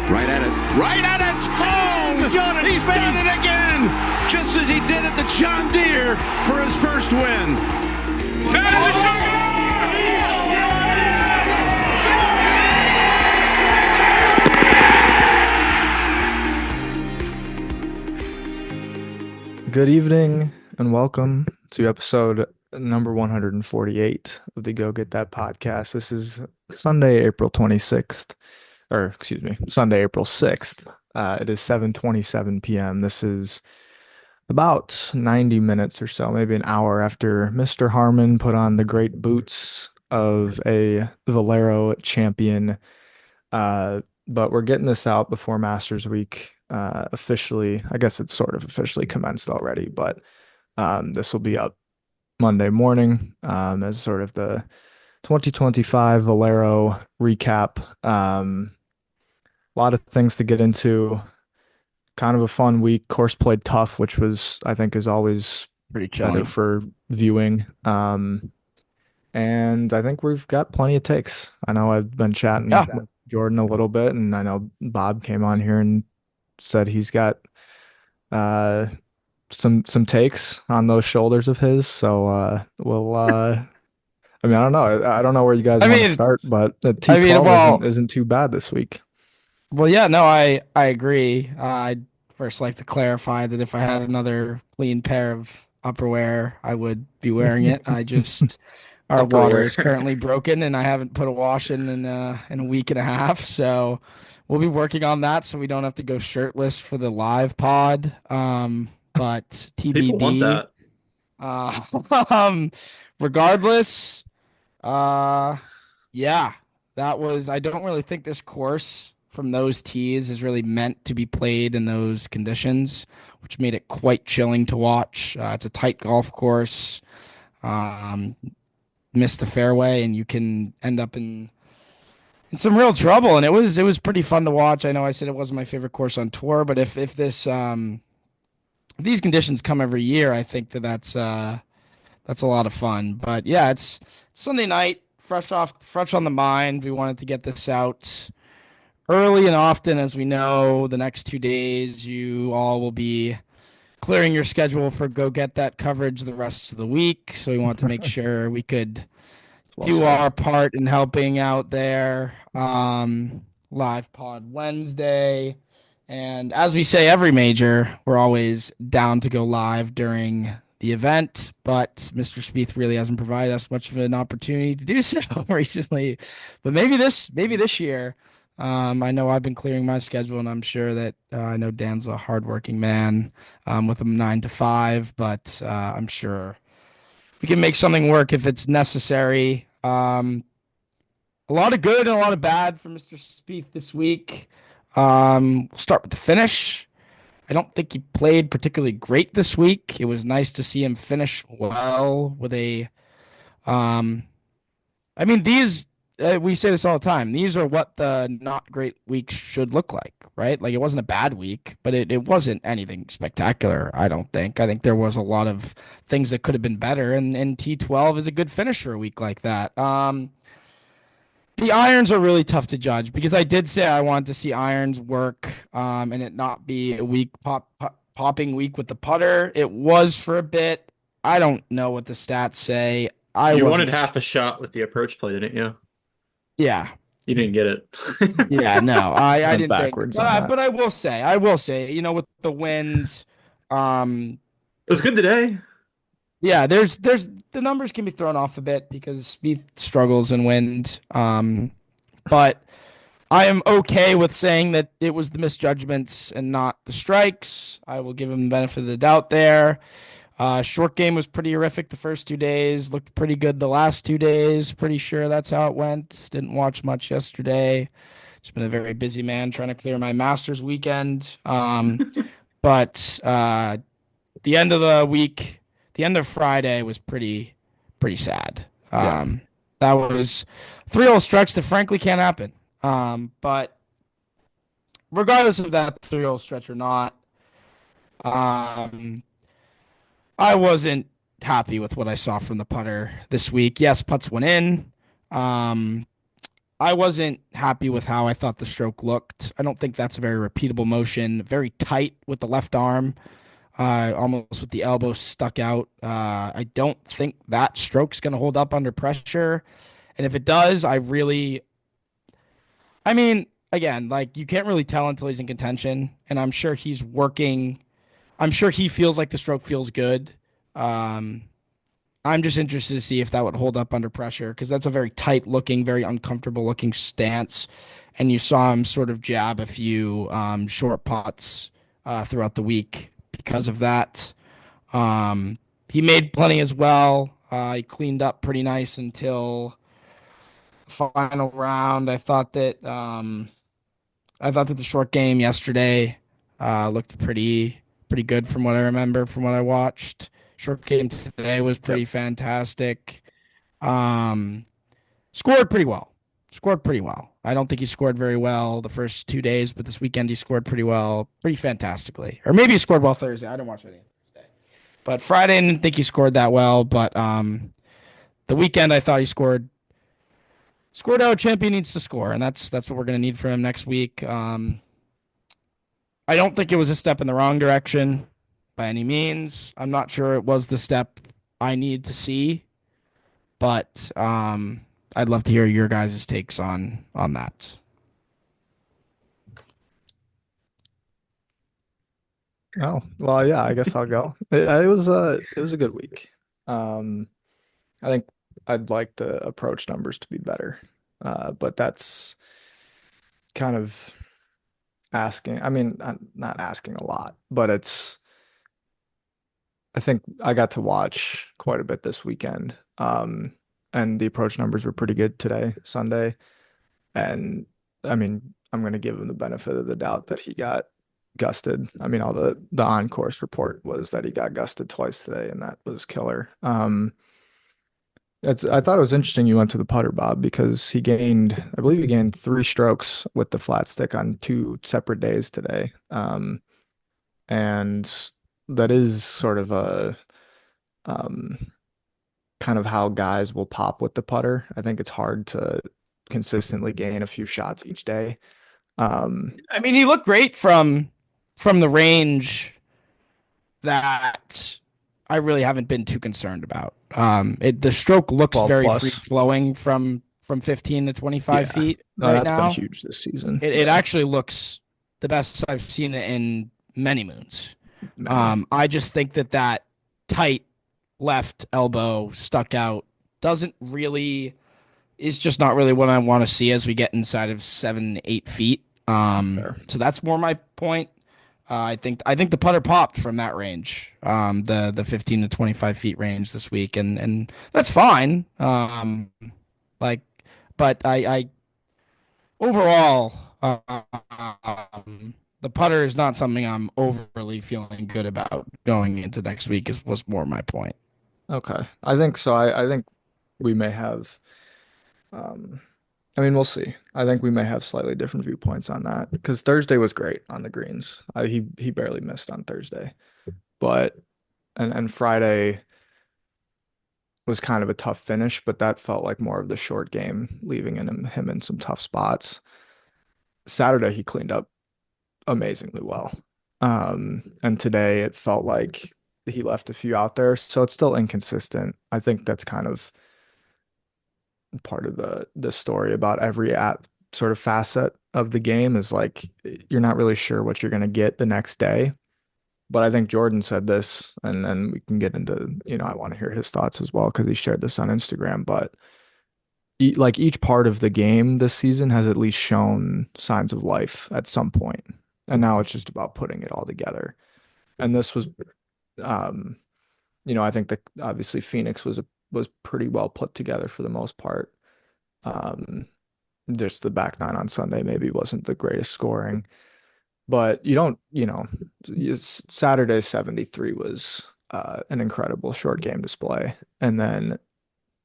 Right at it. Right at it. Oh, Jordan he's Spieth. done it again. Just as he did at the John Deere for his first win. Good evening and welcome to episode number 148 of the Go Get That podcast. This is Sunday, April 26th, Sunday, April 6th. It is 7:27 p.m. This is about 90 minutes or so, maybe an hour after Mr. Harmon put on the great boots of a Valero champion. But we're getting this out before Masters Week officially. I guess it's sort of officially commenced already, but this will be up Monday morning as sort of the 2025 Valero recap. A lot of things to get into. Kind of a fun week. Course played tough, which was, I think, is always Pretty better chilling. for viewing. And I think we've got plenty of takes. I know I've been chatting with Jordan a little bit, and I know Bob came on here and said he's got some takes on those shoulders of his. So we'll I don't know. I don't know where you guys want to start, but the T12 isn't too bad this week. Well, yeah, no, I agree. I'd first like to clarify that if I had another clean pair of upperwear, I would be wearing it. I just our water is currently broken, and I haven't put a wash in a week and a half, so we'll be working on that so we don't have to go shirtless for the live pod. But TBD. People want that. Regardless, yeah, that was. I don't really think this course from those tees is really meant to be played in those conditions, which made it quite chilling to watch. It's a tight golf course. Miss the fairway and you can end up in some real trouble. And it was pretty fun to watch. I know I said it wasn't my favorite course on tour, but if this these conditions come every year, I think that's a lot of fun. But yeah, it's Sunday night, fresh on the mind. We wanted to get this out early and often. As we know, the next 2 days you all will be clearing your schedule for Go Get That coverage the rest of the week. So we want to make sure we could do our part in helping out there. Live pod Wednesday. And as we say every major, we're always down to go live during the event, but Mr. Spieth really hasn't provided us much of an opportunity to do so recently. But maybe this year. I know I've been clearing my schedule, and I'm sure that I know Dan's a hardworking man with a 9 to 5, but I'm sure we can make something work if it's necessary. A lot of good and a lot of bad for Mr. Spieth this week. We'll start with the finish. I don't think he played particularly great this week. It was nice to see him finish well with a we say this all the time. These are what the not great weeks should look like, right? Like, it wasn't a bad week, but it wasn't anything spectacular, I don't think. I think there was a lot of things that could have been better, and T12 is a good finish for a week like that. The irons are really tough to judge because I did say I wanted to see irons work and it not be a weak popping week with the putter. It was for a bit. I don't know what the stats say. You wanted half a shot with the approach play, didn't you? Yeah. You didn't get it. Yeah, no, I didn't backwards think. But I will say, with the wind, it was good today. Yeah, there's the numbers can be thrown off a bit because Spieth struggles in wind. But I am okay with saying that it was the misjudgments and not the strikes. I will give him the benefit of the doubt there. Short game was pretty horrific the first 2 days. Looked pretty good the last 2 days. Pretty sure that's how it went. Didn't watch much yesterday. Just been a very busy man trying to clear my Masters weekend. But the end of the week, the end of Friday was pretty sad. That was a 3-hole stretch that frankly can't happen. But regardless of that 3-hole stretch or not, I wasn't happy with what I saw from the putter this week. Yes, putts went in. I wasn't happy with how I thought the stroke looked. I don't think that's a very repeatable motion. Very tight with the left arm, almost with the elbow stuck out. I don't think that stroke's going to hold up under pressure. And if it does, I mean, again, like you can't really tell until he's in contention. And I'm sure he's working. I'm sure he feels like the stroke feels good. Um, I'm just interested to see if that would hold up under pressure because that's a very tight looking, very uncomfortable looking stance. And you saw him sort of jab a few short putts throughout the week because of that. He made plenty as well. He cleaned up pretty nice until the final round. I thought that the short game yesterday looked pretty good from what I remember from what I watched. Short game today was Yep. pretty fantastic. Um, scored pretty well. Scored pretty well. I don't think he scored very well the first 2 days, but this weekend he scored pretty well, pretty fantastically. Or maybe he scored well Thursday. I didn't watch any Thursday. But Friday I didn't think he scored that well. But the weekend I thought he scored how a champion needs to score, and that's what we're gonna need from him next week. I don't think it was a step in the wrong direction by any means. I'm not sure it was the step I need to see, but I'd love to hear your guys' takes on that. Oh, well, yeah, I guess I'll go. It was a good week. Um, I think I'd like the approach numbers to be better. But that's kind of asking. I mean, I'm not asking a lot, but I think I got to watch quite a bit this weekend. And the approach numbers were pretty good today, Sunday. And I mean, I'm going to give him the benefit of the doubt that he got gusted. I mean, all the on-course report was that he got gusted twice today, and that was killer. I thought it was interesting you went to the putter, Bob, because I believe he gained 3 strokes with the flat stick on 2 separate days today. And that is sort of a um, kind of how guys will pop with the putter. I think it's hard to consistently gain a few shots each day. Um, I mean, he looked great from the range that I really haven't been too concerned about. The stroke looks 12 very free plus. flowing from 15 to 25 Yeah. feet No, right that's been now. huge this season. It Yeah. actually looks the best I've seen it in many moons. Many. I just think that tight left elbow stuck out doesn't really is just not really what I want to see as we get inside of 7, 8 feet. Fair. So that's more my point. I think the putter popped from that range, the 15 to 25 feet range this week, and that's fine. Like, but I overall, the putter is not something I'm overly feeling good about going into next week. Was more my point. Okay. I think so. I think we may have um I mean, we'll see. I think we may have slightly different viewpoints on that because Thursday was great on the greens. He barely missed on Thursday. But and Friday was kind of a tough finish, but that felt like more of the short game, leaving him in some tough spots. Saturday he cleaned up amazingly well. And today it felt like he left a few out there, so it's still inconsistent. I think that's kind of part of the story about every sort of facet of the game is like you're not really sure what you're going to get the next day. But I think Jordan said this, and then we can get into, I want to hear his thoughts as well because he shared this on Instagram. But like each part of the game this season has at least shown signs of life at some point, and now it's just about putting it all together. And this was, um, I think that obviously Phoenix was pretty well put together for the most part. Um, just the back nine on Sunday maybe wasn't the greatest scoring, but you don't, Saturday 73 was an incredible short game display. And then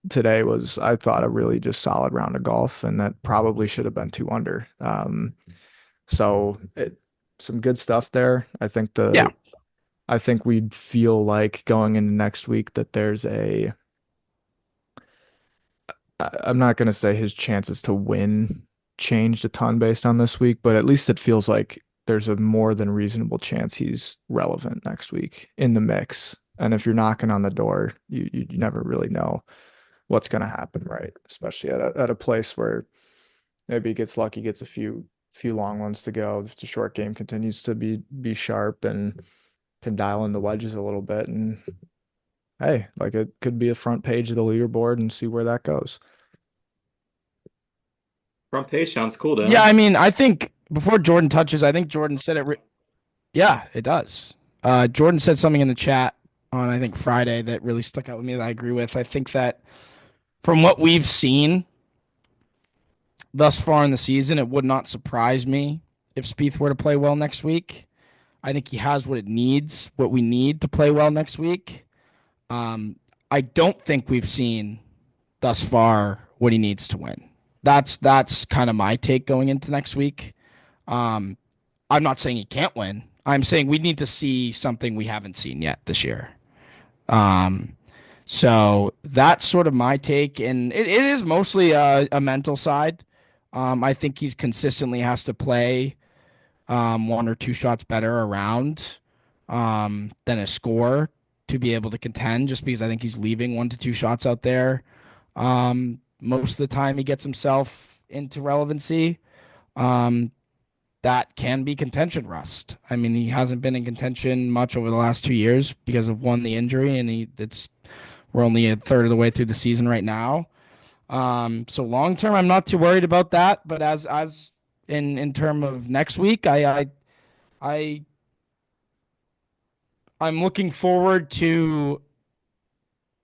today was, I thought, a really just solid round of golf, and that probably should have been 2 under. So some good stuff there. Yeah. I think we'd feel like going into next week that there's I'm not going to say his chances to win changed a ton based on this week, but at least it feels like there's a more than reasonable chance he's relevant next week in the mix. And if you're knocking on the door, you never really know what's going to happen, right? Especially at a place where maybe he gets lucky, gets a few long ones to go. If the short game continues to be sharp and can dial in the wedges a little bit, and hey, like it could be a front page of the leaderboard and see where that goes. Front page sounds cool, Yeah, Dan. I mean, I think before Jordan touches, I think Jordan said it. Yeah, it does. Jordan said something in the chat on, I think, Friday that really stuck out with me that I agree with. I think that from what we've seen thus far in the season, it would not surprise me if Spieth were to play well next week. I think he has what we need to play well next week. Um, I don't think we've seen thus far what he needs to win. That's kind of my take going into next week. Um, I'm not saying he can't win. I'm saying we need to see something we haven't seen yet this year. Um, so that's sort of my take, and it is mostly a mental side. I think he's consistently has to play one or two shots better around than a score to be able to contend, just because I think he's leaving 1 to 2 shots out there. Most of the time he gets himself into relevancy. Um, that can be contention rust. I mean, he hasn't been in contention much over the last 2 years because of the injury, and we're only a third of the way through the season right now. So long term, I'm not too worried about that. But as in term of next week, I I'm looking forward to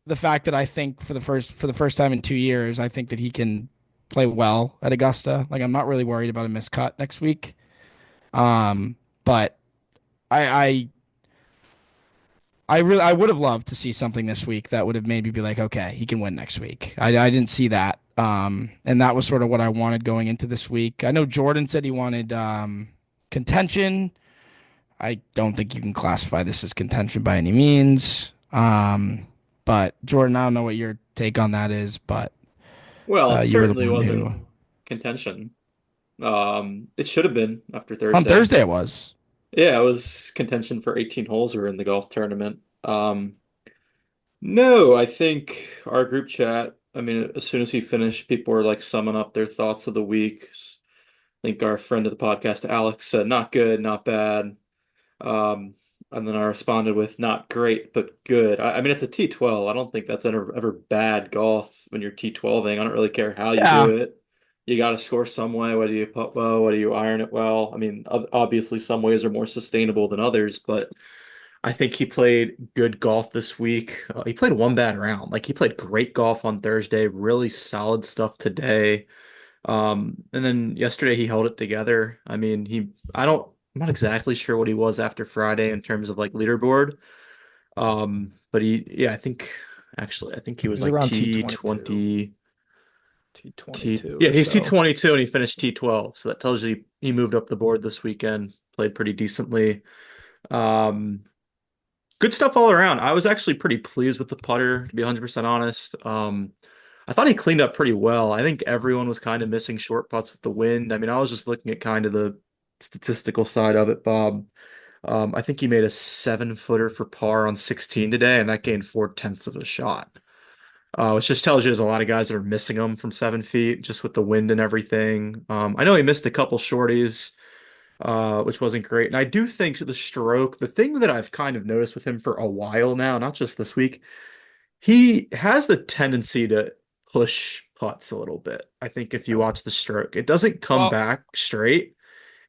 the fact that I think for the first time in 2 years, I think that he can play well at Augusta. Like I'm not really worried about a miscut next week. But I I would have loved to see something this week that would have made me be like, okay, he can win next week. I didn't see that. And that was sort of what I wanted going into this week. I know Jordan said he wanted contention. I don't think you can classify this as contention by any means. But Jordan, I don't know what your take on that is, but Well, it you were the certainly one wasn't who contention. It should have been after on Thursday. Thursday it was. Yeah, it was contention for 18 holes we were in the golf tournament. No, I think our group chat, I mean, as soon as he finished, people were like summing up their thoughts of the week. I think our friend of the podcast, Alex, said not good, not bad. Um, and then I responded with not great, but good. I mean, it's a T12. I don't think that's ever bad golf when you're T12ing. I don't really care how you Yeah. do it. You got to score some way, whether you putt well, whether you iron it well. I mean, obviously some ways are more sustainable than others, but I think he played good golf this week. He played one bad round. Like he played great golf on Thursday, really solid stuff today. And then yesterday he held it together. I mean, I'm not exactly sure what he was after Friday in terms of like leaderboard. But yeah, I think he was He's like around T22, T20, T22 yeah, or he's so. T22 and he finished T12. So that tells you he moved up the board this weekend, played pretty decently. Um, Good stuff all around. I was actually pretty pleased with the putter, to be 100% honest. I thought he cleaned up pretty well. I think everyone was kind of missing short putts with the wind. I mean, I was just looking at kind of the statistical side of it, Bob. I think he made a 7-footer for par on 16 today, and that gained 4/10 of a shot. Which just tells you there's a lot of guys that are missing them from 7 feet, just with the wind and everything. I know he missed a couple shorties, which wasn't great. And I do think the stroke, the thing that I've kind of noticed with him for a while now, not just this week, he has the tendency to push putts a little bit. I think if you watch the stroke, it doesn't come Well, back straight.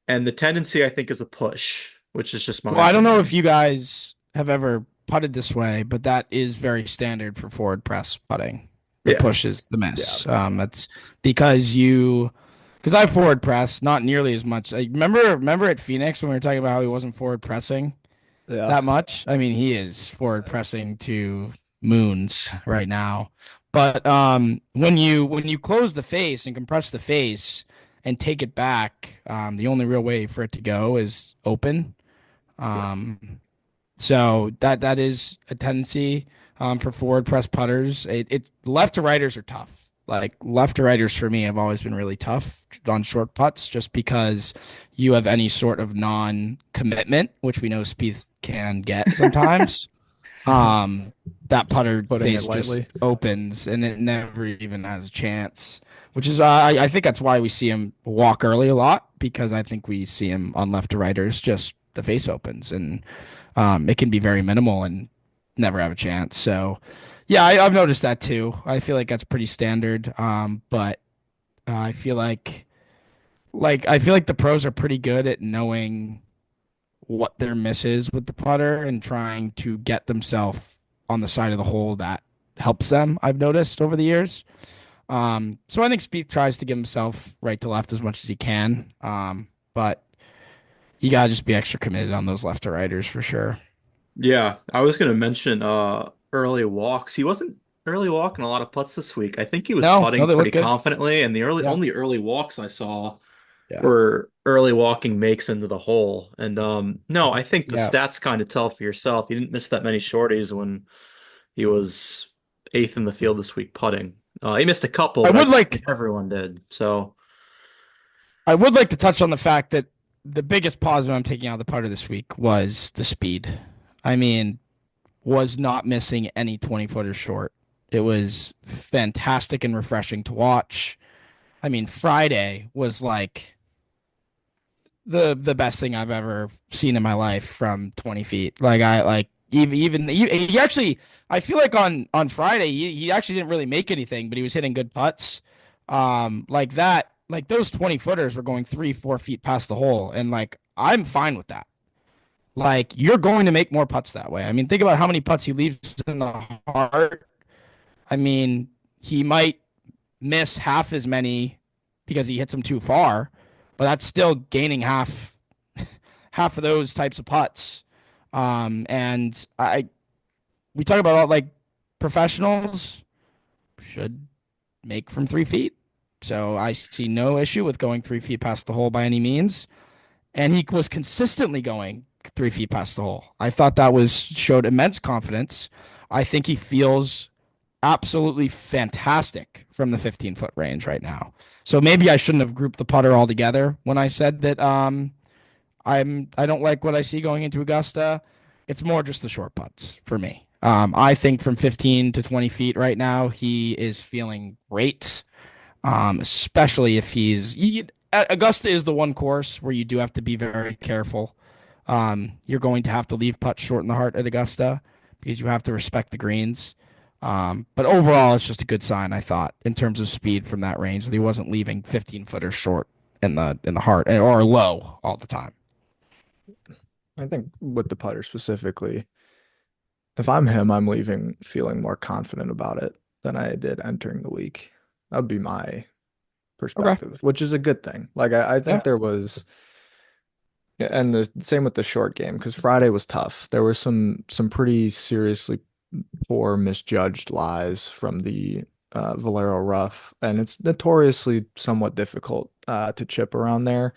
And the tendency, I think, is a push, which is just my Well, I don't know if opinion. you guys have ever putted this way, but that is very standard for forward press putting. The Yeah. push is the Yeah. miss. That's because I forward press not nearly as much. I remember at Phoenix when we were talking about how he wasn't forward pressing Yeah. that much. I mean, he is forward pressing to moons right now. But when you close the face and compress the face and take it back, the only real way for it to go is open. Um, so that is a tendency for forward press putters. It's left to righters are tough. Like left to righters for me have always been really tough on short putts just because you have any sort of non-commitment, which we know Spieth can get sometimes. Um, that putter Putting it face just lightly. opens and it never even has a chance, which is I think that's why we see him walk early a lot because I think we see him on left to righters just the face opens and it can be very minimal and never have a chance. So yeah, I've noticed that too. I feel like that's pretty standard. But I feel like the pros are pretty good at knowing what their miss is with the putter and trying to get themselves on the side of the hole that helps them. I've noticed over the years. So I think Spieth tries to give himself right to left as much as he can. But you gotta just be extra committed on those left to righters for sure. Yeah, I was going to mention early walks. He wasn't early walking a lot of putts this week. I think he was No, putting they pretty look good. confidently, and the Yeah, only early walks I saw yeah, were early walking makes into the hole. And no, I think the yeah. stats kind of tell for yourself. He didn't miss that many shorties when he was eighth in the field this week putting. He missed a couple, I but I would think like everyone did. So I would like to touch on the fact that the biggest positive I'm taking out of the putter this week was the speed. I mean, was not missing any 20 footer short. It was fantastic and refreshing to watch. I mean, Friday was like the best thing I've ever seen in my life from 20 feet. Like I like even he actually I feel like on Friday he actually didn't really make anything, but he was hitting good putts. Like that, like those 20 footers were going 3, 4 feet past the hole, and like I'm fine with that. Like you're going to make more putts that way. I mean, think about how many putts he leaves in the heart. I mean, he might miss half as many because he hits them too far, but that's still gaining half of those types of putts. And I we talk about all like professionals should make from 3 feet. So I see no issue with going 3 feet past the hole by any means. And he was consistently going 3 feet past the hole. I thought that was showed immense confidence. I think he feels absolutely fantastic from the 15-foot range right now. So maybe I shouldn't have grouped the putter all together when I said that I don't like what I see going into Augusta. It's more just the short putts for me. I think from 15 to 20 feet right now, he is feeling great. Especially if Augusta is the one course where you do have to be very careful. You're going to have to leave putts short in the heart at Augusta because you have to respect the greens. But overall, it's just a good sign, I thought, in terms of speed from that range that he wasn't leaving 15 footers short in the heart or low all the time. I think with the putter specifically, if I'm him, I'm leaving feeling more confident about it than I did entering the week. That would be my Okay. perspective, which is a good thing. Like I Yeah. think there was, yeah, and the same with the short game because Friday was tough. There were some pretty seriously poor misjudged lies from the Valero rough, and it's notoriously somewhat difficult to chip around there.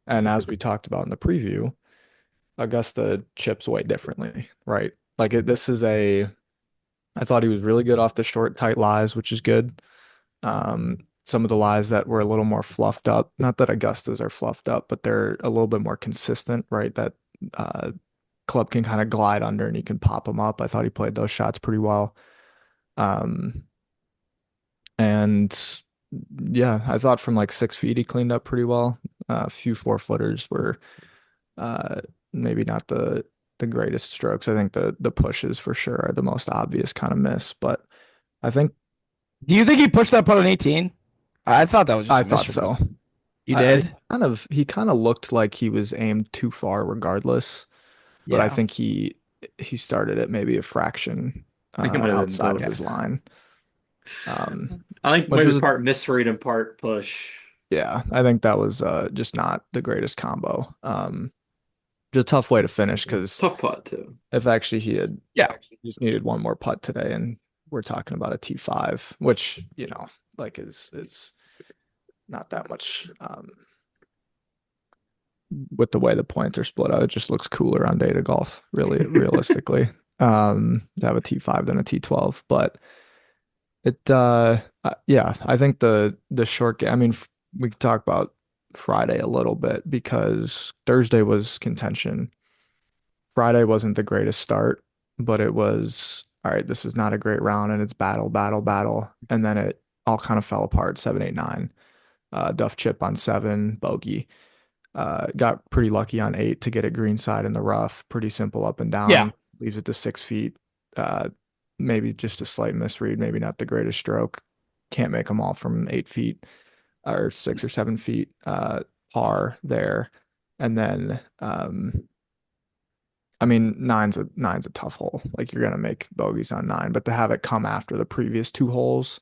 And as we talked about in the preview, Augusta chips way differently, right? This is I thought he was really good off the short, tight lies, which is good. Some of the lies that were a little more fluffed up, not that Augustas are fluffed up, but they're a little bit more consistent, right? That uh, club can kind of glide under and you can pop them up. I thought he played those shots pretty well. Um, and yeah, I thought from like 6 feet he cleaned up pretty well. A few 4 footers were uh, maybe not the greatest strokes. I think the pushes for sure are the most obvious kind of miss, but I think Do you think he pushed that putt on 18? I thought that was just I a miss thought from so. him. You I did? he kind of looked like he was aimed too far regardless, but I Yeah. think he started at maybe a fraction I think it might have been outside of both. his line. I think Which maybe was part misread and part push. yeah, I think that was just not the greatest combo. Just a tough way to finish because Tough putt too. if actually he had Yeah. just needed one more putt today and we're talking about a T5, which, like is not that much with the way the points are split out. It just looks cooler on data golf, really realistically. To have a T5 than a T12. But Yeah, I think the short game. I mean, we could talk about Friday a little bit because Thursday was contention. Friday wasn't the greatest start, but it was all right. This is not a great round, and it's battle, battle, battle, and then it all kind of fell apart. 7, 8, 9. Duff chip on 7, bogey. Got pretty lucky on 8 to get it greenside in the rough. Pretty simple up and Yeah. down. Leaves it to 6 feet. Uh, maybe just a slight misread. Maybe not the greatest stroke. Can't make them all from 8 feet or 6 or 7 feet. Par there, and then I mean nine's a tough hole. Like you're gonna make bogeys on 9, but to have it come after the previous 2 holes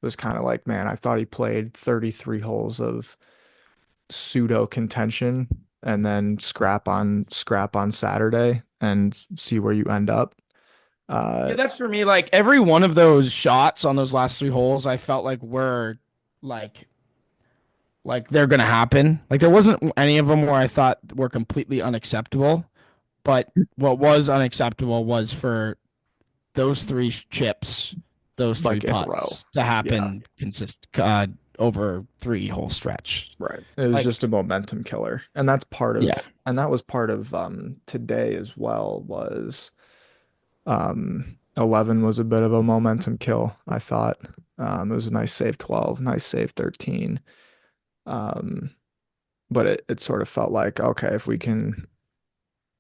was kind of like, man, I thought he played 33 holes of pseudo contention and then scrap on Saturday and see where you end up. Yeah, Uh, that's for me. Like every one of those shots on those last 3 holes, I felt like were like they're gonna happen. Like there wasn't any of them where I thought were completely unacceptable. But what was unacceptable was for those three chips, those three like in a row. putts to Yeah, happen over 3 whole stretch. right. It was Like just a momentum killer. And yeah, that was part of today as well was 11 was a bit of a momentum kill, I thought. It was a nice save 12, nice save 13. Um, but it sort of felt like, okay, if we can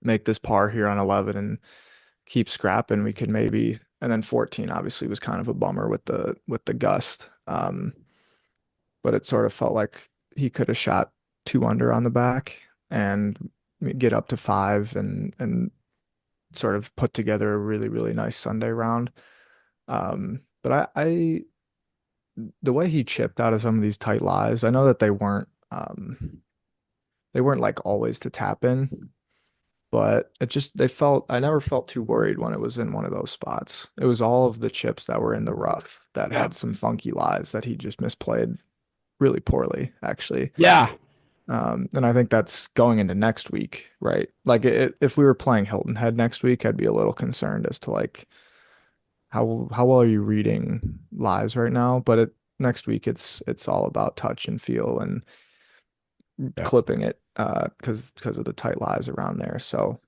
make this par here on 11 and keep scrapping, we could maybe, and then 14 obviously was kind of a bummer with the gust. But it sort of felt like he could have shot 2 under on the back and get up to 5 and sort of put together a really, really nice Sunday round. But I the way he chipped out of some of these tight lies, I know that they weren't like always to tap in, but it just they felt I never felt too worried when it was in one of those spots. It was all of the chips that were in the rough that yeah, had some funky lies that he just misplayed really poorly, actually. yeah. And I think that's going into next week, right? Like if we were playing Hilton Head next week, I'd be a little concerned as to like how well are you reading lives right now? But next week it's all about touch and feel and Yeah. clipping it because of the tight lies around there. So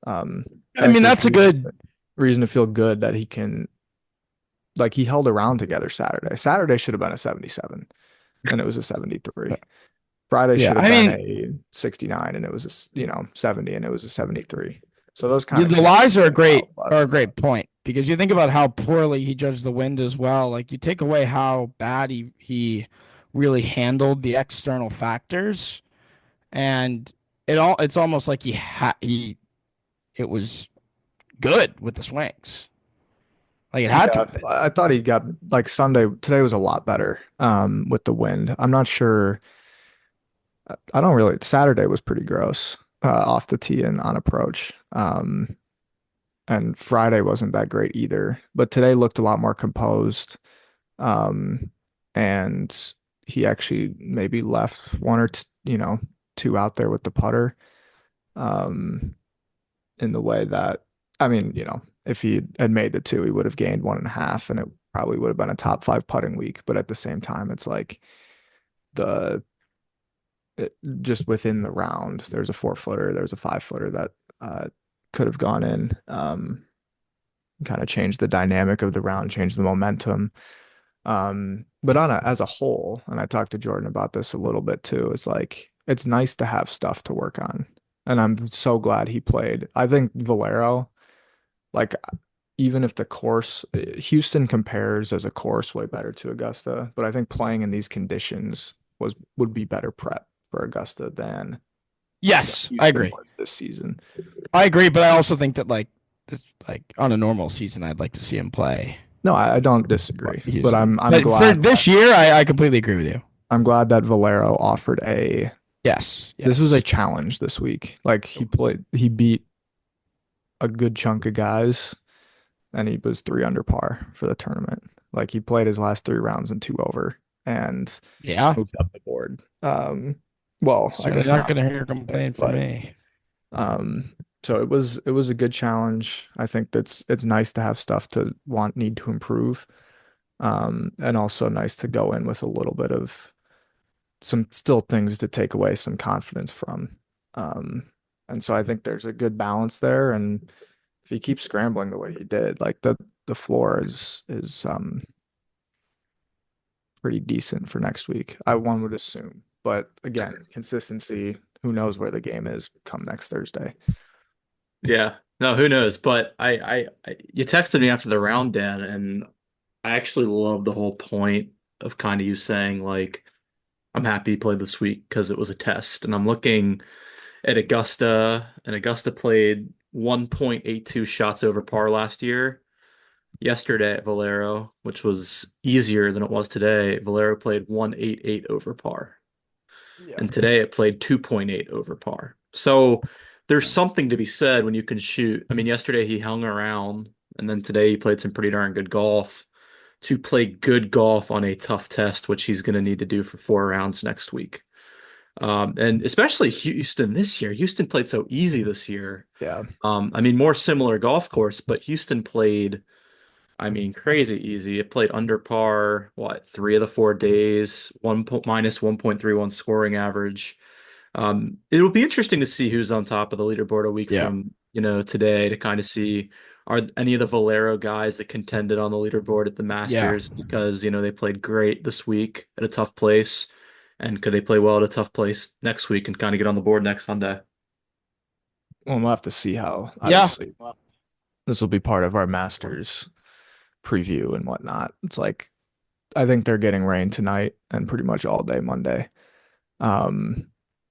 I I think mean, there's that's a good. reason to feel good that he can like he held around together Saturday. Saturday should have been a 77 and it was a 73. Friday Yeah, should have I been mean, a 69 and it was a 70 and it was a 73. So those kind of the can't lies are a stand out, but great point because you think about how poorly he judged the wind as well. Like you take away how bad he really handled the external factors, and it's almost like he it was good with the swings. Like it had to yeah, have been. I thought he got like Sunday today was a lot better with the wind. I'm not sure. I don't really Saturday was pretty gross off the tee and on approach. And Friday wasn't that great either, but today looked a lot more composed. Um, and he actually maybe left one or two out there with the putter. Um, in the way that, I mean, if he had made the 2, he would have gained 1.5, and it probably would have been a top 5 putting week. But at the same time, it's like the just within the round, there's a 4 footer, there's a 5 footer that could have gone in. Kind of changed the dynamic of the round, changed the momentum. But as a whole, and I talked to Jordan about this a little bit too, it's like it's nice to have stuff to work on. And I'm so glad he played. I think Valero, like even if the course Houston compares as a course way better to Augusta, but I think playing in these conditions would be better prep for Augusta than Yes, I Houston agree. was this season. I agree, but I also think that like on a normal season, I'd like to see him play. No, I don't disagree, but Houston. I'm But for glad this year, I completely agree with you. that Valero offered a Yes, this was a yes. challenge this week. Like he beat a good chunk of guys and he was 3 under par for the tournament. Like he played his last 3 rounds and 2 over and Yeah. moved up the board. Well, I Certainly guess not not gonna hear to a today, complaint from but me. so it was a good challenge. I think it's nice to have stuff to need to improve. And also nice to go in with a little bit of some still things to take away some confidence from. Um, and so I think there's a good balance there. And if he keeps scrambling the way he did, like the floor is pretty decent for next week. One would assume. But again, consistency, who knows where the game is come next Thursday. Yeah. No, who knows? But you texted me after the round, Dan, and I actually love the whole point of kind of you saying like, I'm happy he played this week because it was a test. And I'm looking at Augusta, and Augusta played 1.82 shots over par last year. Yesterday at Valero, which was easier than it was today, Valero played 188 over par. Yeah. And today it played 2.8 over par. So there's something to be said when you can shoot. I mean, yesterday he hung around, and then today he played some pretty darn good golf. To play good golf on a tough test, which he's going to need to do for 4 rounds next week. And especially Houston this year. Houston played so easy this year. Yeah. I mean, more similar golf course, but Houston played, I mean, crazy easy. It played under par, what, 3 of the 4 days, minus 1.31 scoring average. It will be interesting to see who's on top of the leaderboard a week Yeah. from, today to kind of see are any of the Valero guys that contended on the leaderboard at the Yeah. Masters because, they played great this week at a tough place. And could they play well at a tough place next week and kind of get on the board next Sunday? Well, we'll have to see how, Yeah. obviously, this will be part of our Masters preview and whatnot. It's like, I think they're getting rain tonight and pretty much all day Monday. Um,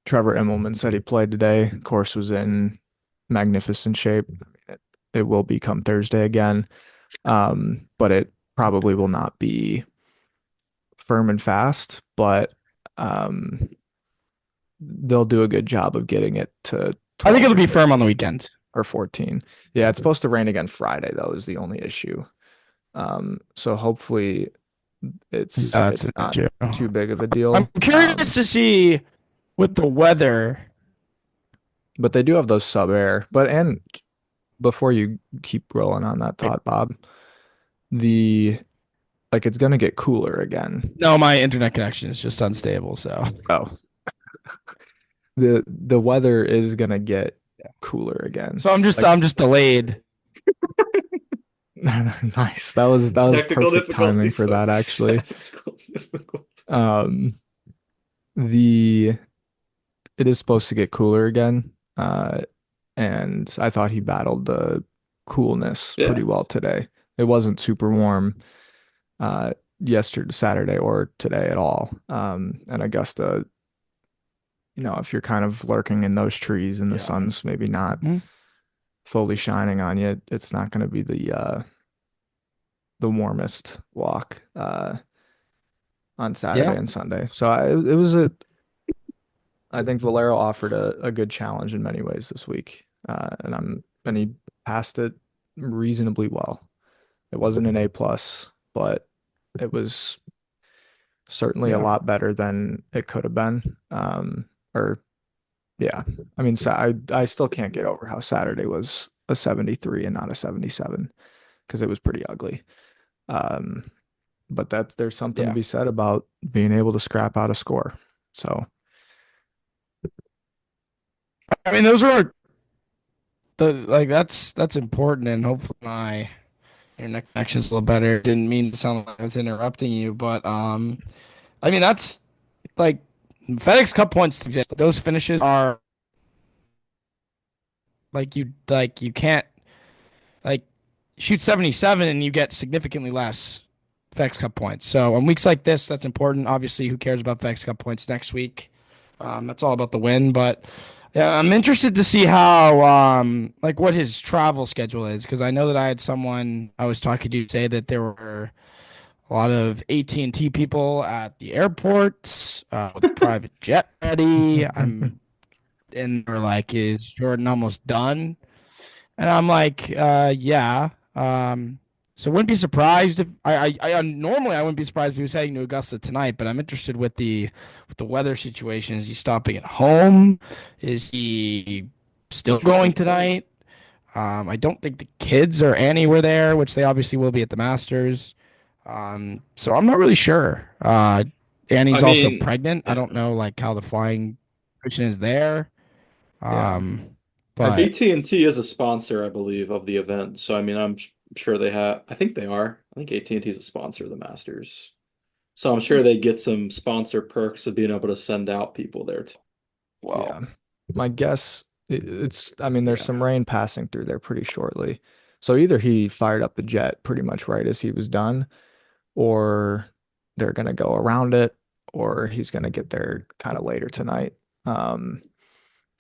Trevor Immelman said he played today. Course was in magnificent shape. It will become Thursday again, but it probably will not be firm and fast, but they'll do a good job of getting it to I think 12 it'll or be firm on the 13 weekend. or 14. Yeah, it's supposed to rain again Friday, though, is the only issue. So hopefully it's That's an not issue. too big of a I'm deal. curious to see with the weather. But they do have those sub air. And before you keep rolling on that thought, Bob, the like it's gonna get cooler again. No, my internet connection is just unstable. So Oh, the weather is gonna get cooler again. I'm just Like, I'm just delayed. nice. That was Technical perfect timing difficulties, for that, folks. actually. Technical difficulties. The it is supposed to get cooler again. And I thought he battled the coolness pretty Yeah. well today. It wasn't super warm yesterday, Saturday, or today at all. And Augusta, if you're kind of lurking in those trees and the Yeah. sun's maybe not Mhm. fully shining on you, it's not going to be the warmest walk on Saturday Yeah. and Sunday. So I think Valero offered a good challenge in many ways this week, and he passed it reasonably well. It wasn't an A plus, but it was certainly a Yeah. lot better than it could have been. Or yeah, I mean, I still can't get over how Saturday was a 73 and not a 77 because it was pretty ugly. But there's something to Yeah. be said about being able to scrap out a score. So I mean, those are that's important, and hopefully my internet connection's a little better. Didn't mean to sound like I was interrupting you, but I mean that's like FedEx Cup points exist. Those finishes are like you can't like shoot 77 and you get significantly less FedEx Cup points. So on weeks like this, that's important. Obviously, who cares about FedEx Cup points next week? That's all about the win. But yeah, I'm interested to see how like what his travel schedule is because I know that I had someone I was talking to say that there were a lot of AT&T people at the airports with a private jet ready. And they're like, "Is Jordan almost done?" And I'm like, yeah. So wouldn't be surprised if normally I wouldn't be surprised if he was heading to Augusta tonight, but I'm interested with the weather situation. Is he stopping at home? Is he still going tonight? I don't think the kids or Annie were there, which they obviously will be at the Masters. So I'm not really sure. I Annie's also mean, pregnant. I yeah. don't know like how the flying situation is there. Yeah. Um, but AT&T is a sponsor, I believe, of the event. So I mean, I'm sure they have. I think they are. I think AT&T is a sponsor of the Masters. So I'm sure they get some sponsor perks of being able to send out people there too. Yeah. Well, My guess I mean, there's yeah. some rain passing through there pretty shortly. So either he fired up the jet pretty much right as he was done, or they're gonna go around it, or he's gonna get there kind of later tonight. Um,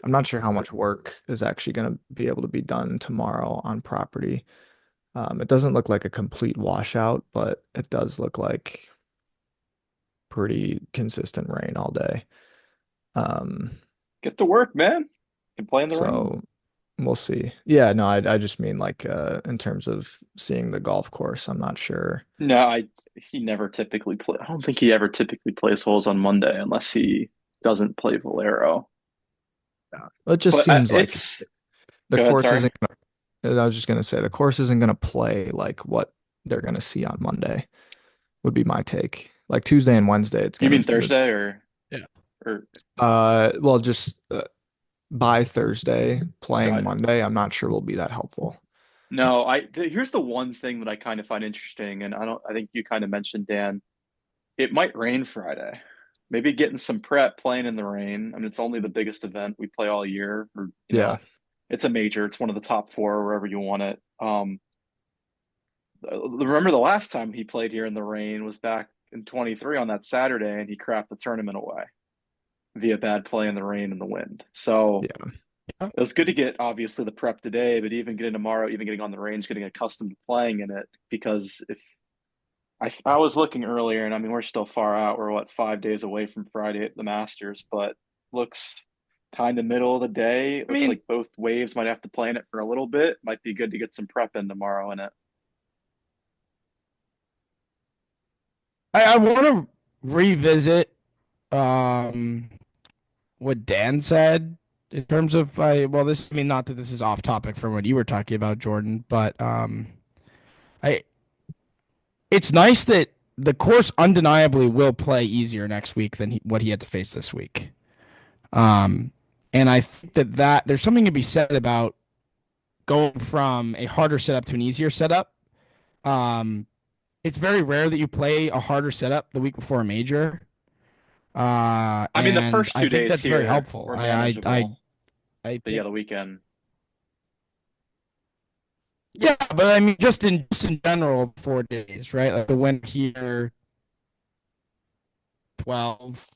I'm not sure how much work is actually gonna be able to be done tomorrow on property. It doesn't look like a complete washout, but it does look like pretty consistent rain all day. Um, Get to work, man. Can play in the rain. so we'll see. Yeah, no, I just mean like in terms of seeing the golf course, I'm not sure. No, he never typically play. I don't think he ever typically plays holes on Monday unless he doesn't play Valero. Yeah. It just But seems like it's the go ahead. course Sorry. isn't gonna, I was just gonna say the course isn't gonna play like what they're gonna see on Monday, would be my take. Like Tuesday and Wednesday, it's You gonna mean Thursday or yeah, or well just by Thursday playing got Monday, I'm not sure will be that helpful. no? Here's the one thing that I kind of find interesting, and I think you kind of mentioned Dan. It might rain Friday. Maybe getting some prep playing in the rain. I mean, it's only the biggest event we play all year, or Yeah, it's a major. It's one of the top four wherever you want it. Remember the last time he played here in the rain was back in 23 on that Saturday, and he crapped the tournament away via bad play in the rain and the wind. So yeah, it was good to get obviously the prep today, but even getting tomorrow, even getting on the range, getting accustomed to playing in it. Because if I was looking earlier, and I mean we're still far out. We're what 5 days away from Friday at the Masters, but looks kind of middle of the day. It I looks mean, like both waves might have to play in it for a little bit. Might be good to get some prep in tomorrow in it. I want to revisit um what Dan said in terms of well, this I mean not that this is off topic from what you were talking about, Jordan, but I it's nice that the course undeniably will play easier next week than what he had to face this week. Um, and I think that there's something to be said about going from a harder setup to an easier setup. Um, it's very rare that you play a harder setup the week before a major. I mean, the And first I two think days that's very here helpful. were manageable, I but yeah, think, the weekend. yeah, but I mean, just in general, 4 days, right? Like the win here, 12,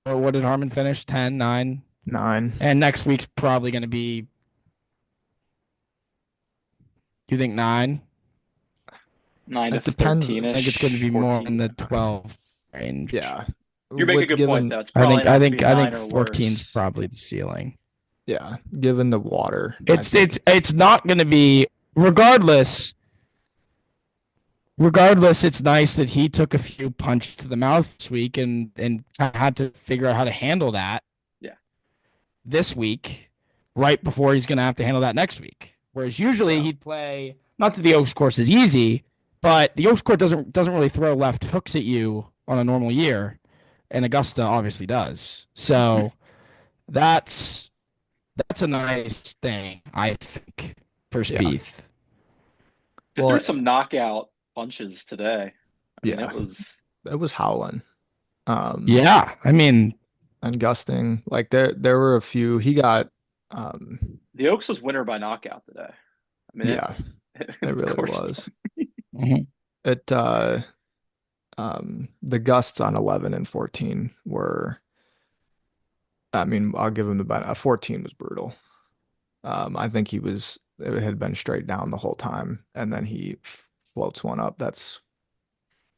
or what did Harmon finish? 10, 9. 9. And next week's probably going to be, you think 9? Nine to It depends. I think it's going to thirteen-ish, be more in 14. the 12 range. Yeah, You make a with good point, given though. It's probably not I going to be think I think nine or 14 is worse. probably the ceiling. yeah, given the water, I It's think it's it's it's not going to be regardless, it's nice that he took a few punches to the mouth this week and had to figure out how to handle that Yeah. this week, right before he's going to have to handle that next week. Whereas usually Yeah. he'd play. Not that the Oaks course is easy, but the Oaks course doesn't really throw left hooks at you on a normal year, and Augusta obviously does. So that's that's a nice thing, I think, for yeah, Spieth. It threw well, some knockout punches today. I mean, yeah, it was howling, um, Yeah, I mean, and gusting. Like there were a few. He got, um, the Oaks was winner by knockout today. I mean, yeah, it of really course. was. mhm. It the gusts on 11 and 14 were. I mean, I'll give him the benefit. 14 was brutal. I think it had been straight down the whole time, and then he floats one up. That's,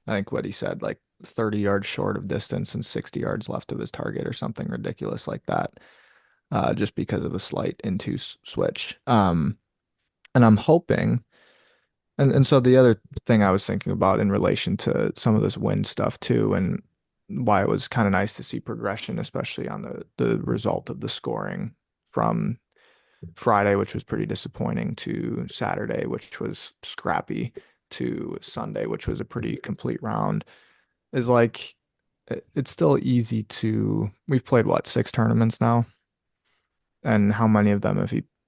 I think, what he said, like 30 yards short of distance and 60 yards left of his target or something ridiculous like that, just because of a slight into switch. And I'm hoping, and so the other thing I was thinking about in relation to some of this wind stuff too, and why it was kind of nice to see progression, especially on the result of the scoring from Friday, which was pretty disappointing, to Saturday, which was scrappy. to Sunday, which was a pretty complete round, is like it's still easy to. We've played what, 6 tournaments now, and how many of them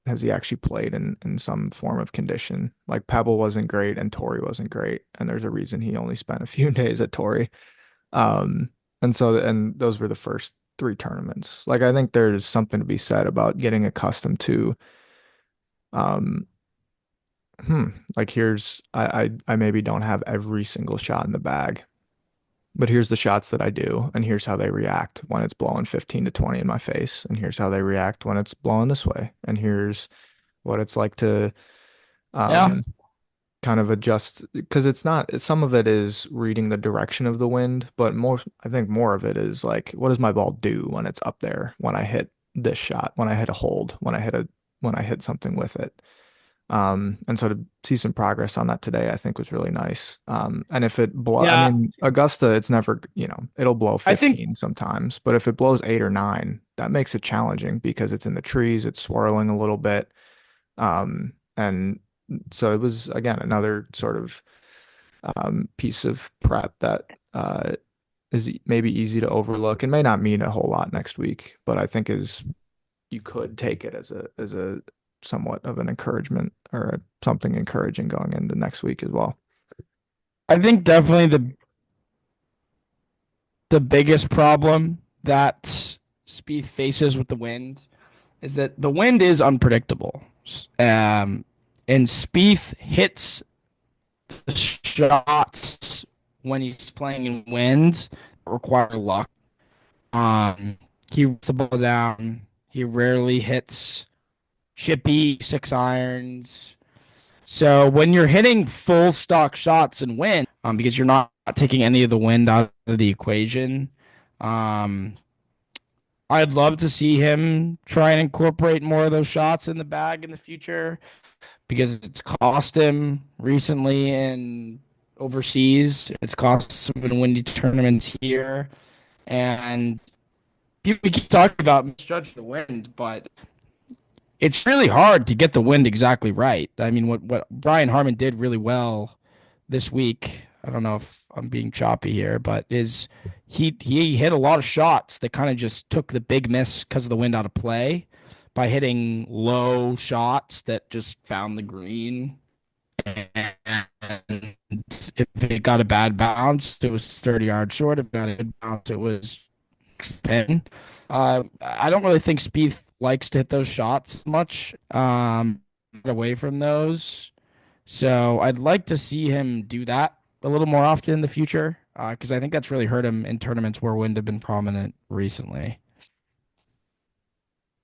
has he actually played in some form of condition? Like Pebble wasn't great and Torrey wasn't great, and there's a reason he only spent a few days at Torrey. Um, and those were the first 3 tournaments. Like I think there's something to be said about getting accustomed to um like here's I maybe don't have every single shot in the bag, but here's the shots that I do, and here's how they react when it's blowing 15 to 20 in my face, and here's how they react when it's blowing this way, and here's what it's like to Yeah. um kind of adjust, because it's not, some of it is reading the direction of the wind, but I think more of it is like, what does my ball do when it's up there, when I hit this shot, when I hit a hold, when I hit something with it. And so to see some progress on that today, I think was really nice. And if it blow, I Yeah. mean, Augusta, it's never, it'll blow I think 15 sometimes, but if it blows 8 or 9, that makes it challenging because it's in the trees, it's swirling a little bit. And so it was, again, another sort of piece of prep that is maybe easy to overlook and may not mean a whole lot next week, but I think is, you could take it as a somewhat of an encouragement or something encouraging going into next week as well. I think definitely the biggest problem that Spieth faces with the wind is that the wind is unpredictable. Um, and Spieth hits the shots when he's playing in wind that require luck. He hits the ball down. He rarely hits chippy 6 irons. So when you're hitting full stock shots in wind, because you're not taking any of the wind out of the equation, um, I'd love to see him try and incorporate more of those shots in the bag in the future because it's cost him recently in overseas. It's cost him in windy tournaments here, and people keep talking about misjudging the wind, but it's really hard to get the wind exactly right. I mean, what Brian Harman did really well this week. I don't know if I'm being choppy here, but is he hit a lot of shots that kind of just took the big miss because of the wind out of play by hitting low shots that just found the green. And if it got a bad bounce, it was 30 yards short. If it got a good bounce, it was pin. I don't really think Spieth likes to hit those shots much. Away from those. So I'd like to see him do that a little more often in the future, because I think that's really hurt him in tournaments where wind have been prominent recently.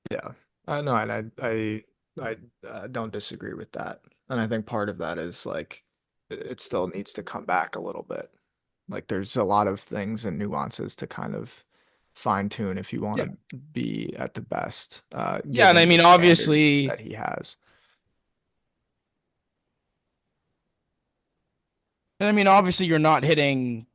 Yeah, I know, and I don't disagree with that, and I think part of that is like it still needs to come back a little bit. Like there's a lot of things and nuances to kind of fine tune if you want Yeah. to be at the best, Yeah, and I given the mean, standard obviously, that he has. you're not hitting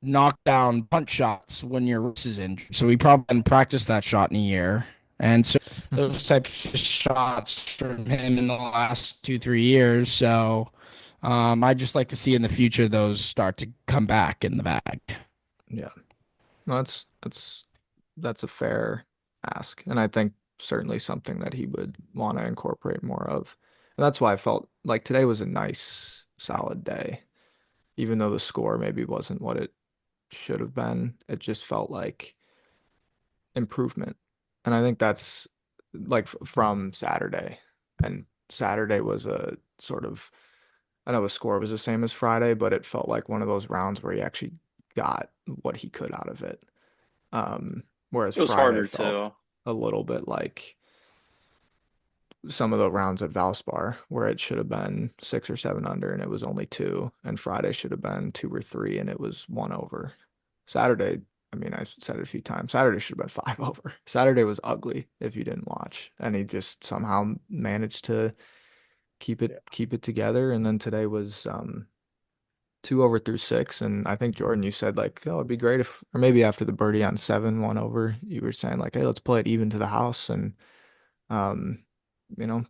knockdown punch shots when your wrist is injured. So we probably haven't practiced that shot in a year. And so those types of shots from him in the last 2, 3 years. So I just like to see in the future those start to come back in the bag. Yeah, no, that's a fair ask, and I think certainly something that he would want to incorporate more of. And that's why I felt like today was a nice, solid day, even though the score maybe wasn't what it should have been. It just felt like improvement, and I think that's like from Saturday, and Saturday was a sort of, I know the score was the same as Friday, but it felt like one of those rounds where he actually got what he could out of it. Whereas It was Friday harder felt too. a little bit like some of the rounds at Valspar where it should have been 6 or 7 under and it was only two, and Friday should have been 2 or 3 and it was one over. Saturday, I mean, I said it a few times, Saturday should have been 5 over. Saturday was ugly if you didn't watch, and he just somehow managed to keep it together. And then today was 2 over through 6. And I think Jordan, you said like, oh, it'd be great if, or maybe after the birdie on 7, 1 over, you were saying like, hey, let's play it even to the house. And, um,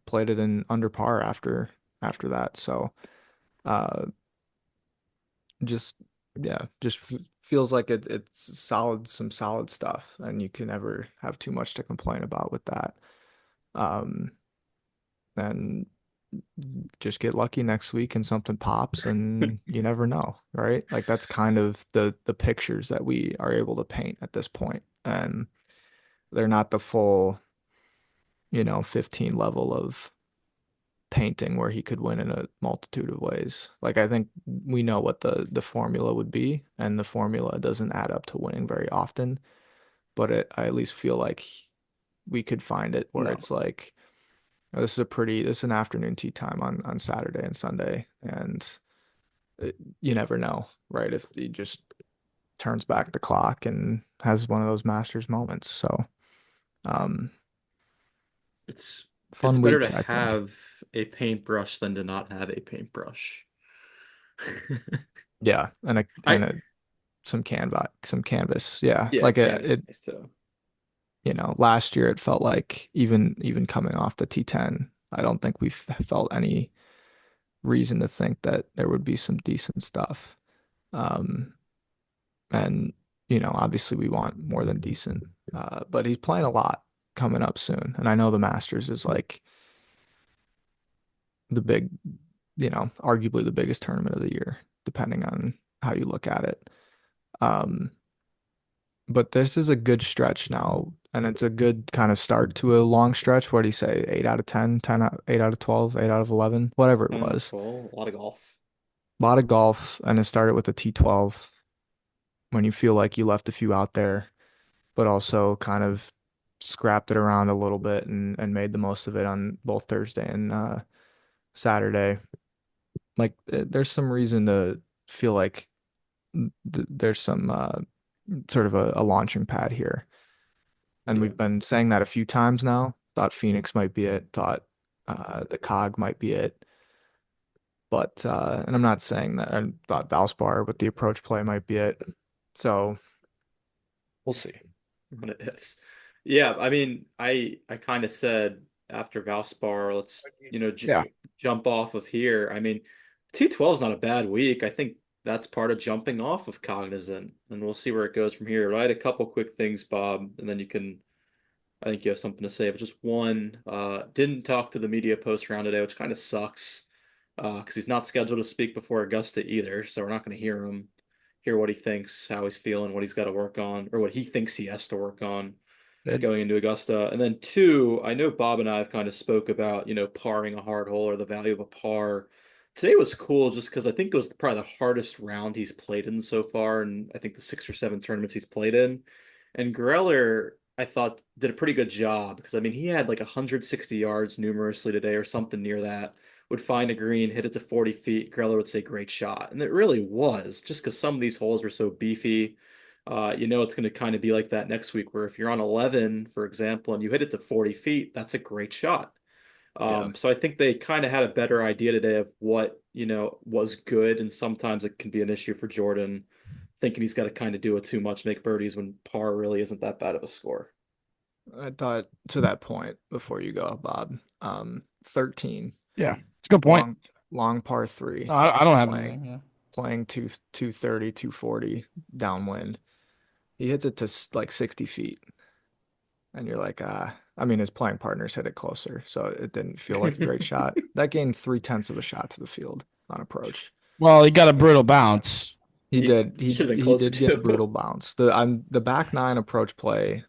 played it in under par after that. So, uh, just yeah, just feels like it's some solid stuff, and you can never have too much to complain about with that. Um, and just get lucky next week and something pops, and you never know, right? Like that's kind of the pictures that we are able to paint at this point, and they're not the full, 15 level of painting where he could win in a multitude of ways. Like I think we know what the formula would be, and the formula doesn't add up to winning very often. But I at least feel like we could find it where No, it's like, oh, this is an afternoon tea time on Saturday and Sunday, and you never know, right? If he just turns back the clock and has one of those Masters moments. So, um, It's it's fun better to week, I think. have a paintbrush than to not have a paintbrush. Yeah, and I some canvas. Yeah, Yeah, like canvas is it. nice too. Last year it felt like even coming off the T10, I don't think we felt any reason to think that there would be some decent stuff. Um, and obviously we want more than decent. But he's playing a lot coming up soon, and I know the Masters is like the big, arguably the biggest tournament of the year, depending on how you look at it. Um, but this is a good stretch now, and it's a good kind of start to a long stretch. What do you say? 8 out of 10, 10 out, 8 out of 12, 8 out of 11, whatever it was. Well, a lot of golf. A lot of golf, and it started with the T12 when you feel like you left a few out there, but also kind of scrapped it around a little bit and made the most of it on both Thursday and Saturday. Like there's some reason to feel like there's some sort of a launching pad here. And Yeah. we've been saying that a few times now. Thought Phoenix might be it, thought the COG might be it. But and I'm not saying that I thought Valspar with the approach play might be it. So we'll see. What it is. Yeah, I mean, I kind of said after Valspar, let's, j Yeah. jump off of here. I mean, T12 is not a bad week. I think that's part of jumping off of Cognizant, and we'll see where it goes from here. But I had a couple quick things, Bob, and then I think you have something to say, but just one, didn't talk to the media post round today, which kind of sucks, because he's not scheduled to speak before Augusta either, so we're not going to hear what he thinks, how he's feeling, what he's got to work on, or what he thinks he has to work on Good. going into Augusta. And then two, I know Bob and I have kind of spoke about, parring a hard hole or the value of a par. Today was cool just because I think it was probably the hardest round he's played in so far, and I think the 6 or 7 tournaments he's played in. And Greller, I thought, did a pretty good job because I mean he had like 160 yards numerously today or something near that. Would find a green, hit it to 40 feet. Greller would say great shot, and it really was just because some of these holes were so beefy. It's going to kind of be like that next week, where if you're on 11, for example, and you hit it to 40 feet, that's a great shot. Yeah. So I think they kind of had a better idea today of what, was good. And sometimes it can be an issue for Jordan, thinking he's got to kind of do it too much, make birdies when par really isn't that bad of a score. I thought to that point before you go, Bob, 13, Yeah. It's a good point. long par No, three, I don't have playing anything. Yeah. playing 230, 240 downwind. He hits it to like 60 feet, and you're like, I mean, his playing partners hit it closer, so it didn't feel like a great shot. That gained 3/10 of a shot to the field on approach. Well, he got a brutal bounce. He He did. He should have been he closer did get a too. brutal bounce. The back nine approach play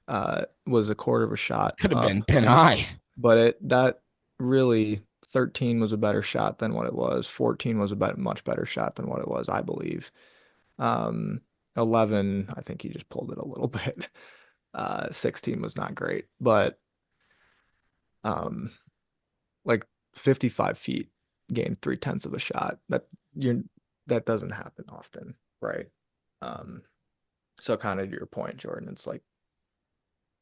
was a quarter of a shot Could have up, been pin high. but that really 13 was a better shot than what it was. 14 was a much better shot than what it was, I believe. Um, 11, I think he just pulled it a little bit. 16 was not great, but um, like 55 feet gained 3/10 of a shot. You're that doesn't happen often, right? Um, so kind of to your point, Jordan, it's like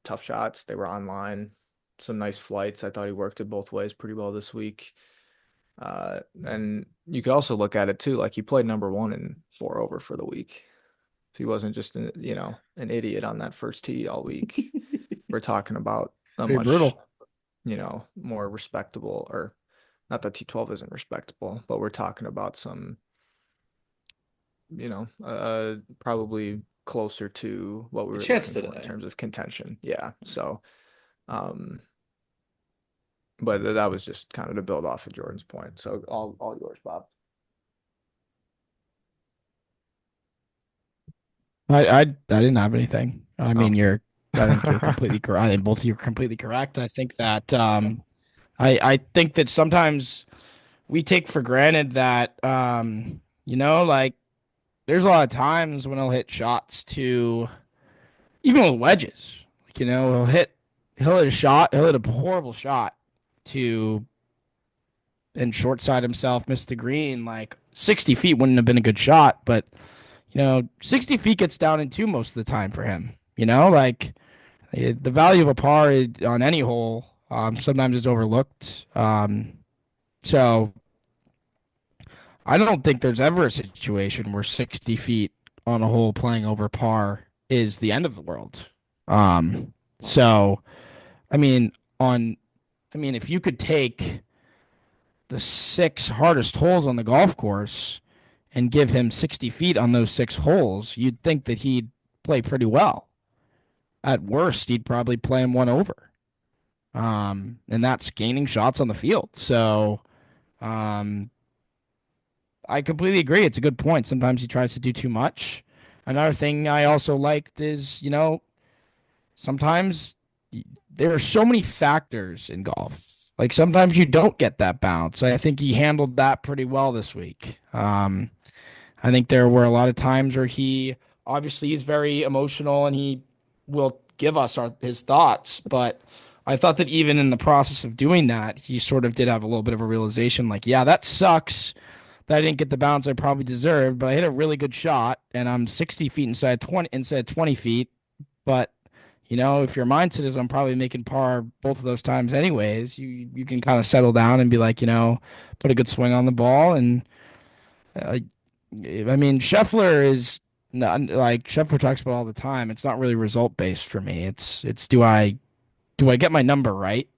tough shots. They were online, some nice flights. I thought he worked it both ways pretty well this week. And you could also look at it too, like he played number one in 4 over for the week. If he wasn't just an idiot on that first tee all week, we're talking about a Pretty much, brutal. more respectable, or not that T12 isn't respectable, but we're talking about some probably closer to what we A were chance looking for in today. terms of contention. Yeah. So, um, but that was just kind of to build off of Jordan's point. So all yours, Bob. I didn't have anything. I Oh. mean, I think you're completely correct. I think both of you are completely correct. I think that I think that sometimes we take for granted that like there's a lot of times when he'll hit shots to even with wedges. Like, he'll hit a shot, he'll hit a horrible shot to and short side himself, miss the green. Like 60 feet wouldn't have been a good shot, but 60 feet gets down in two most of the time for him. Like the value of a par on any hole sometimes is overlooked. So I don't think there's ever a situation where 60 feet on a hole playing over par is the end of the world. So I mean, on, if you could take the six hardest holes on the golf course and give him 60 feet on those six holes, you'd think that he'd play pretty well. At worst, he'd probably play him one over. And that's gaining shots on the field. So, um, I completely agree. It's a good point. Sometimes he tries to do too much. Another thing I also liked is, sometimes there are so many factors in golf. Like sometimes you don't get that bounce. I think he handled that pretty well this week. I think there were a lot of times where he obviously is very emotional and he will give us his thoughts. But I thought that even in the process of doing that, he sort of did have a little bit of a realization like, yeah, that sucks that I didn't get the bounce I probably deserved, but I hit a really good shot and I'm 60 feet instead of 20 feet. But if your mindset is I'm probably making par both of those times anyways, you can kind of settle down and be like, put a good swing on the ball. And uh, I mean, Scheffler is not like Scheffler talks about all the time. It's not really result based for me. It's do I get my number right?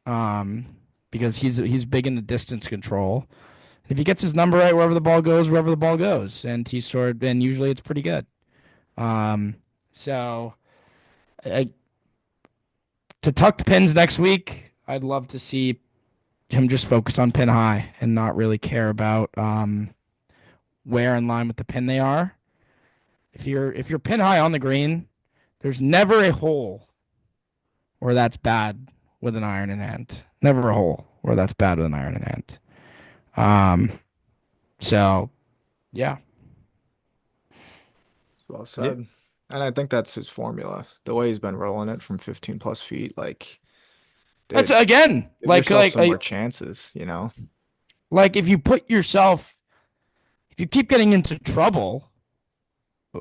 Um, because he's big into distance control. If he gets his number right wherever the ball goes, and and usually it's pretty good. Um, so I, to tuck pins next week, I'd love to see him just focus on pin high and not really care about where in line with the pin they are. If you're pin high on the green, there's never a hole where that's bad with an iron in hand. Never a hole where that's bad with an iron in hand. Um, so yeah. Well Yeah. said. And I think that's his formula. The way he's been rolling it from 15 plus feet, like, That's dude, again give yourself some more chances. like if you keep getting into trouble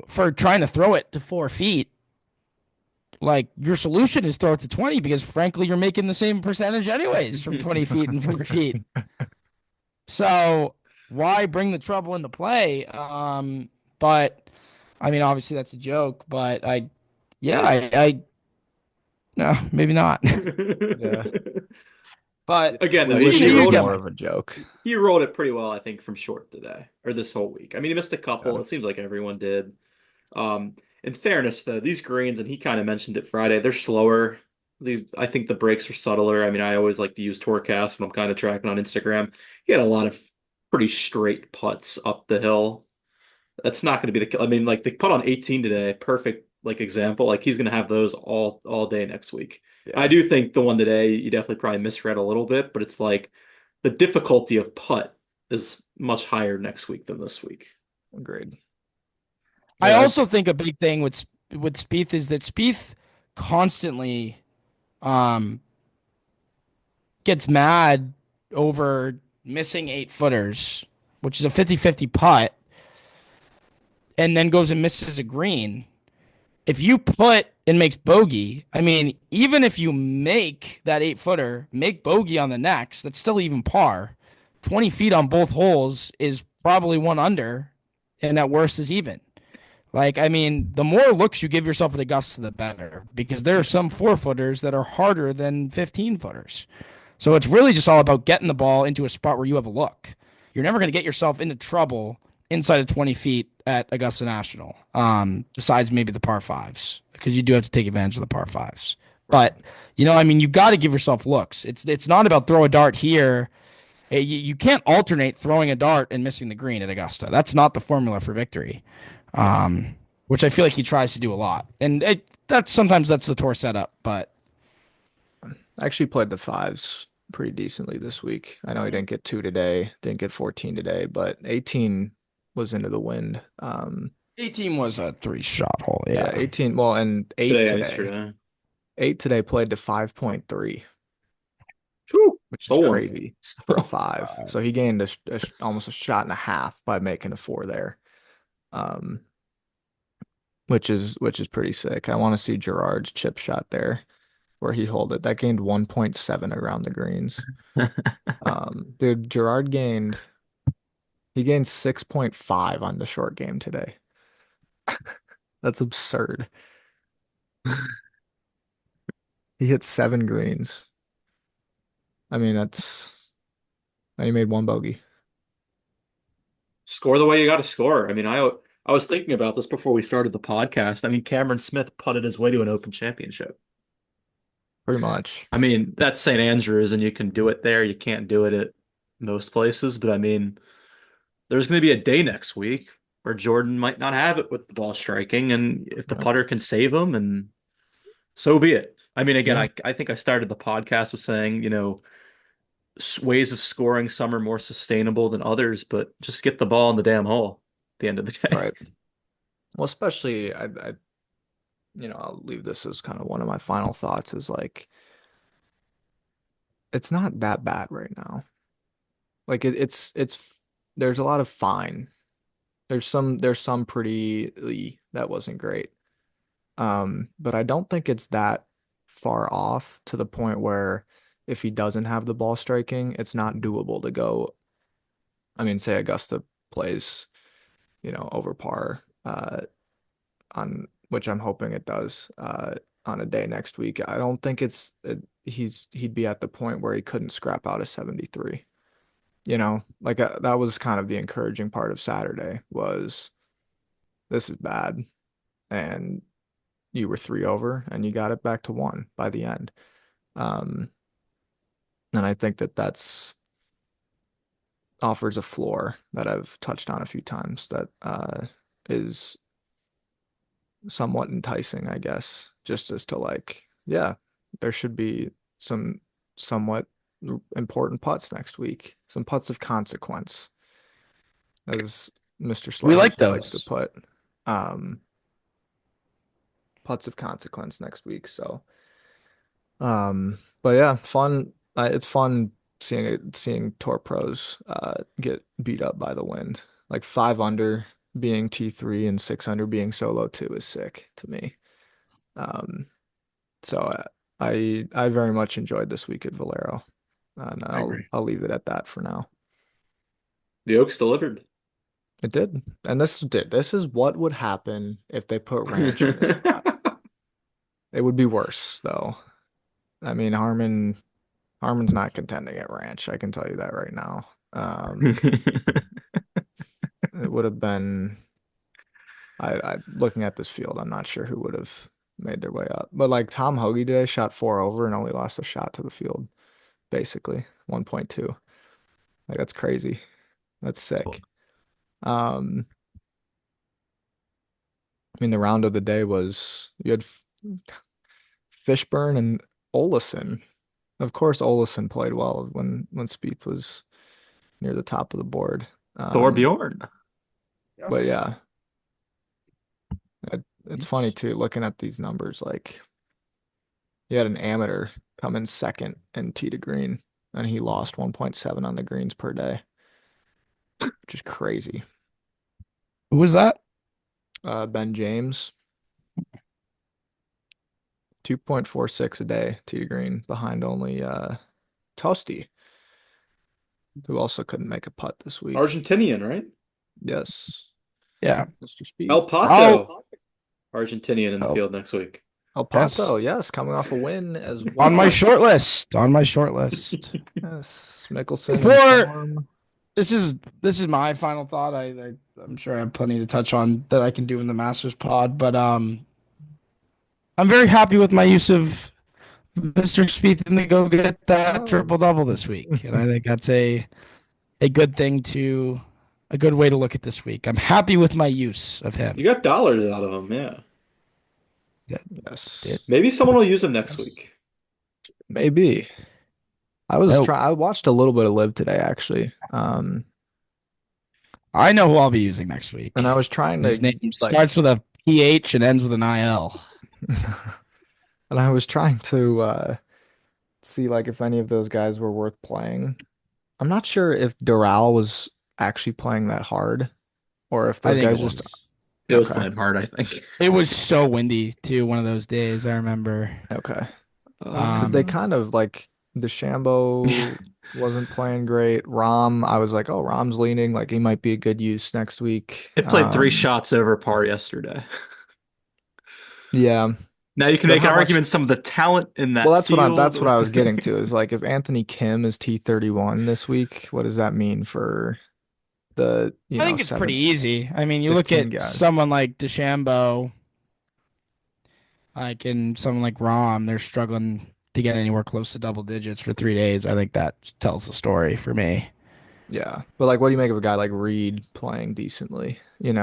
for trying to throw it to 4 feet, like your solution is throw it to 20 because frankly you're making the same percentage anyways from 20 feet and 4 feet. So why bring the trouble into play? But I mean obviously that's a joke, but I no, maybe not. Yeah. But Again, We though, wish he it was rolled more it. of a joke. He rolled it pretty well, I think, from short today or this whole week. I mean, he missed a couple. Yeah. It seems like everyone did. In fairness, though, these greens, and he kind of mentioned it Friday, they're slower. I think the breaks are subtler. I mean, I always like to use Tourcast when I'm kind of tracking on Instagram. He had a lot of pretty straight putts up the hill. That's not going to be I mean, like the putt on 18 today, perfect like example. Like he's going to have those all day next week. I Yeah. do think the one today you definitely probably misread a little bit, but it's like the difficulty of putt is much higher next week than this week. Agreed. I Yeah. also think a big thing with Spieth is that Spieth constantly um gets mad over missing 8 footers, which is a 50-50 putt, and then goes and misses a green. If you put and makes bogey, I mean, even if you make that 8 footer, make bogey on the next, that's still even par. 20 feet on both holes is probably one under, and at worst is even. Like, I mean, the more looks you give yourself at Augusta, the better, because there are some 4 footers that are harder than 15 footers. So it's really just all about getting the ball into a spot where you have a look. You're never going to get yourself into trouble inside of 20 feet at Augusta National. Besides maybe the par fives, because you do have to take advantage of the par fives. But I mean, you've got to give yourself looks. It's not about throw a dart here. You can't alternate throwing a dart and missing the green at Augusta. That's not the formula for victory. Which I feel like he tries to do a lot, and sometimes that's the tour setup. But I actually played the fives pretty decently this week. I know he didn't get 2 today, didn't get 14 today, but 18 was into the wind. 18 was a 3-shot hole. Yeah, Yeah. 18. Well, and 8 Today, today. yesterday. 8 today played to 5.3, Whew, which is stolen. crazy for a 5. So he gained almost a shot and a half by making a 4 there. Which is pretty sick. I want to see Gerard's chip shot there where he hold it. That gained 1.7 around the greens. Dude, Gerard gained 6.5 on the short game today. That's absurd. He hit 7 greens. I mean, and he made 1 bogey. Score the way you got to score. I mean, I was thinking about this before we started the podcast. I mean, Cameron Smith putted his way to an Open Championship. Pretty much. I mean, that's St. Andrews, and you can do it there. You can't do it at most places. But I mean, there's going to be a day next week where Jordan might not have it with the ball striking, and if the putter can save him, and so be it. I mean, again, Yeah. I think I started the podcast with saying, ways of scoring, some are more sustainable than others, but just get the ball in the damn hole at the end of the day. Right. Well, especially I'll leave this as kind of one of my final thoughts is like it's not that bad right now. Like it's there's a lot of fine. There's some pretty that wasn't great. But I don't think it's that far off to the point where if he doesn't have the ball striking, it's not doable to go. I mean, say Augusta plays, over par, on which I'm hoping it does, on a day next week. I don't think he'd be at the point where he couldn't scrap out a 73. Like that was kind of the encouraging part of Saturday was this is bad, and you were 3 over and you got it back to 1 by the end. And I think that's offers a floor that I've touched on a few times that is somewhat enticing, I guess, just as to like, yeah, there should be some somewhat important putts next week, some putts of consequence, as Mr. We Slayers like likes to those. put. Putts of consequence next week. So, but yeah, fun. It's fun seeing tour pros get beat up by the wind. Like 5 under being T3 and 6 under being solo 2 is sick to me. So I very much enjoyed this week at Valero, and I agree. I'll leave it at that for now. The Oaks delivered. It did, and this is what would happen if they put Ranch in this spot. It would be worse though. I mean, Harmon's not contending at Ranch. I can tell you that right now. It would have been. I looking at this field, I'm not sure who would have made their way up. But like Tom Hoagie today shot 4 over and only lost a shot to the field, basically 1.2. Like that's crazy. That's sick. I mean, the round of the day was you had Fishburne and Olesen. Of course, Olesen played well when Spieth was near the top of the board. Bjorn. But yeah, it's funny too, looking at these numbers. Like, he had an amateur come in second in tee to green, and he lost 1.7 on the greens per day, which is crazy. Who was that? Ben James, 2.46 a day tee to green, behind only Toasty, who also couldn't make a putt this week. Argentinian, right? Yes, Yeah. Mr. Speed. El Pato. Argentinian in the field next week. El Pato, yes, coming off a win as well. On my short list. On my short list. Yes, Mickelson. Before- and Storm. this is my final thought. I'm sure I have plenty to touch on that I can do in the Masters pod, but I'm very happy with my use of Mr. Spieth and to go get that Oh. triple double this week, and I think that's a good thing to a good way to look at this week. I'm happy with my use of You him. got dollars out of him, yeah. Yeah, Yes, did Maybe someone will use him next yes. week. maybe. Oh, I watched a little bit of Live today actually. I know who I'll be using next And I week. was trying His to name like starts with a PH and ends with an IL. and I was trying to see like if any of those guys were worth playing. I'm not sure if Doral was actually playing that hard or if I those think it guys just was. It was okay. playing hard, I think. It was so windy too. One of those days I remember. Okay. Because they Uh, Um, kind of like yeah. DeChambeau wasn't playing great. Rom, I was like, oh, Rom's leaning, like he might be a good use next week. It played three shots over par yesterday. Yeah, Now you can but make an how much? argument some of the talent in Well, that field that's what I with was getting to is like if Anthony Kim is T31 this week, what does that mean for the, I think it's pretty 7, easy. I mean, you look 15 at guys? someone like DeChambeau, like and someone like Rom, they're struggling to get anywhere close to double digits for 3 days. I think that tells the story for me. Yeah, but like, what do you make of a guy like Reed playing decently?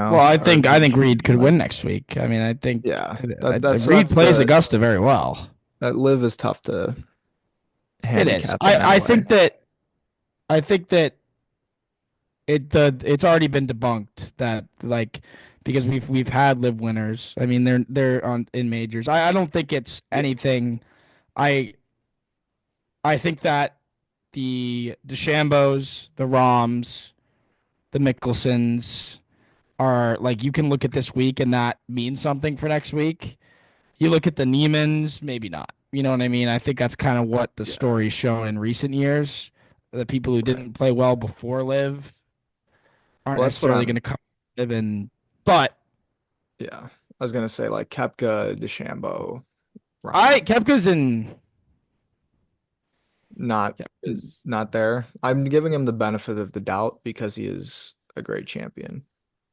Well, I Or think I think Reed could like, win next week. I mean, I think yeah, that Reed that's plays the Augusta very well. that live is tough to It is. handicap in I any I way. think that I think that it's already been debunked that like because we've had live winners. I mean, they're on in majors. I don't think it's yeah. anything. I I think that the DeChambeaus, the Roms, the Mickelsons are like you can look at this week and that means something for next week. You look at the Neimans, maybe not. You know what I mean? I think that's kind of what the Yeah, story's shown in recent years. The people who right. didn't play well before live aren't Well, that's what necessarily going I'm. to come live in. But Yeah, I was gonna say like Kepka, DeChambeau, I Rom, Kepka's in. not Kepka's not there. I'm giving him the benefit of the doubt because he is a great champion.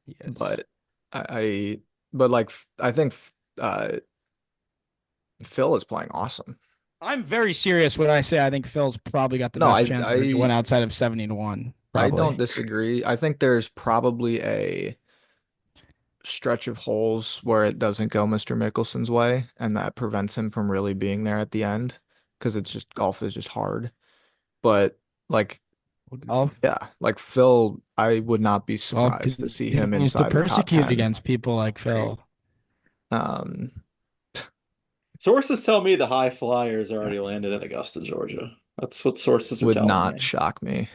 he is. But I but like I think uh Phil is playing awesome. I'm very serious when I say I think Phil's probably got the No, best chance of anyone outside of 70-1. I don't Probably. disagree. I think there's probably a stretch of holes where it doesn't go Mr. Mickelson's way, and that prevents him from really being there at the end because it's just golf is just hard. But like, Well, yeah, like Phil, I would not be well, surprised to see him continues to inside the top persecute 10. against people like Phil. Um, Sources tell me the high flyers already landed in Augusta, Georgia. That's what sources are would telling not me. shock me.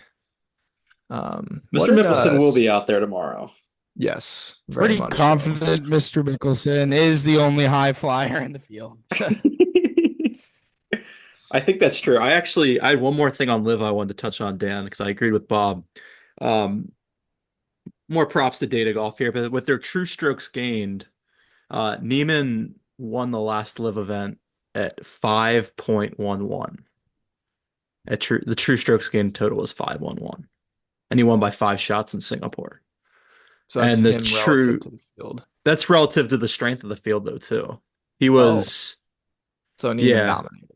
What Mr. did Mickelson will be out there tomorrow. yes, very Pretty much so. confident Mr. Mickelson is the only high flyer in the field. I think that's true. I had one more thing on Liv I wanted to touch on, Dan, because I agreed with Bob. Um, More props to Data Golf here, but with their true strokes gained, Neiman won the last Live event at 5.11. The true strokes gained total is 511. And he won by 5 shots in Singapore. So that's And the him relative true to the field. That's relative to the strength of the field though too. He Oh, was so Neiman yeah, dominated.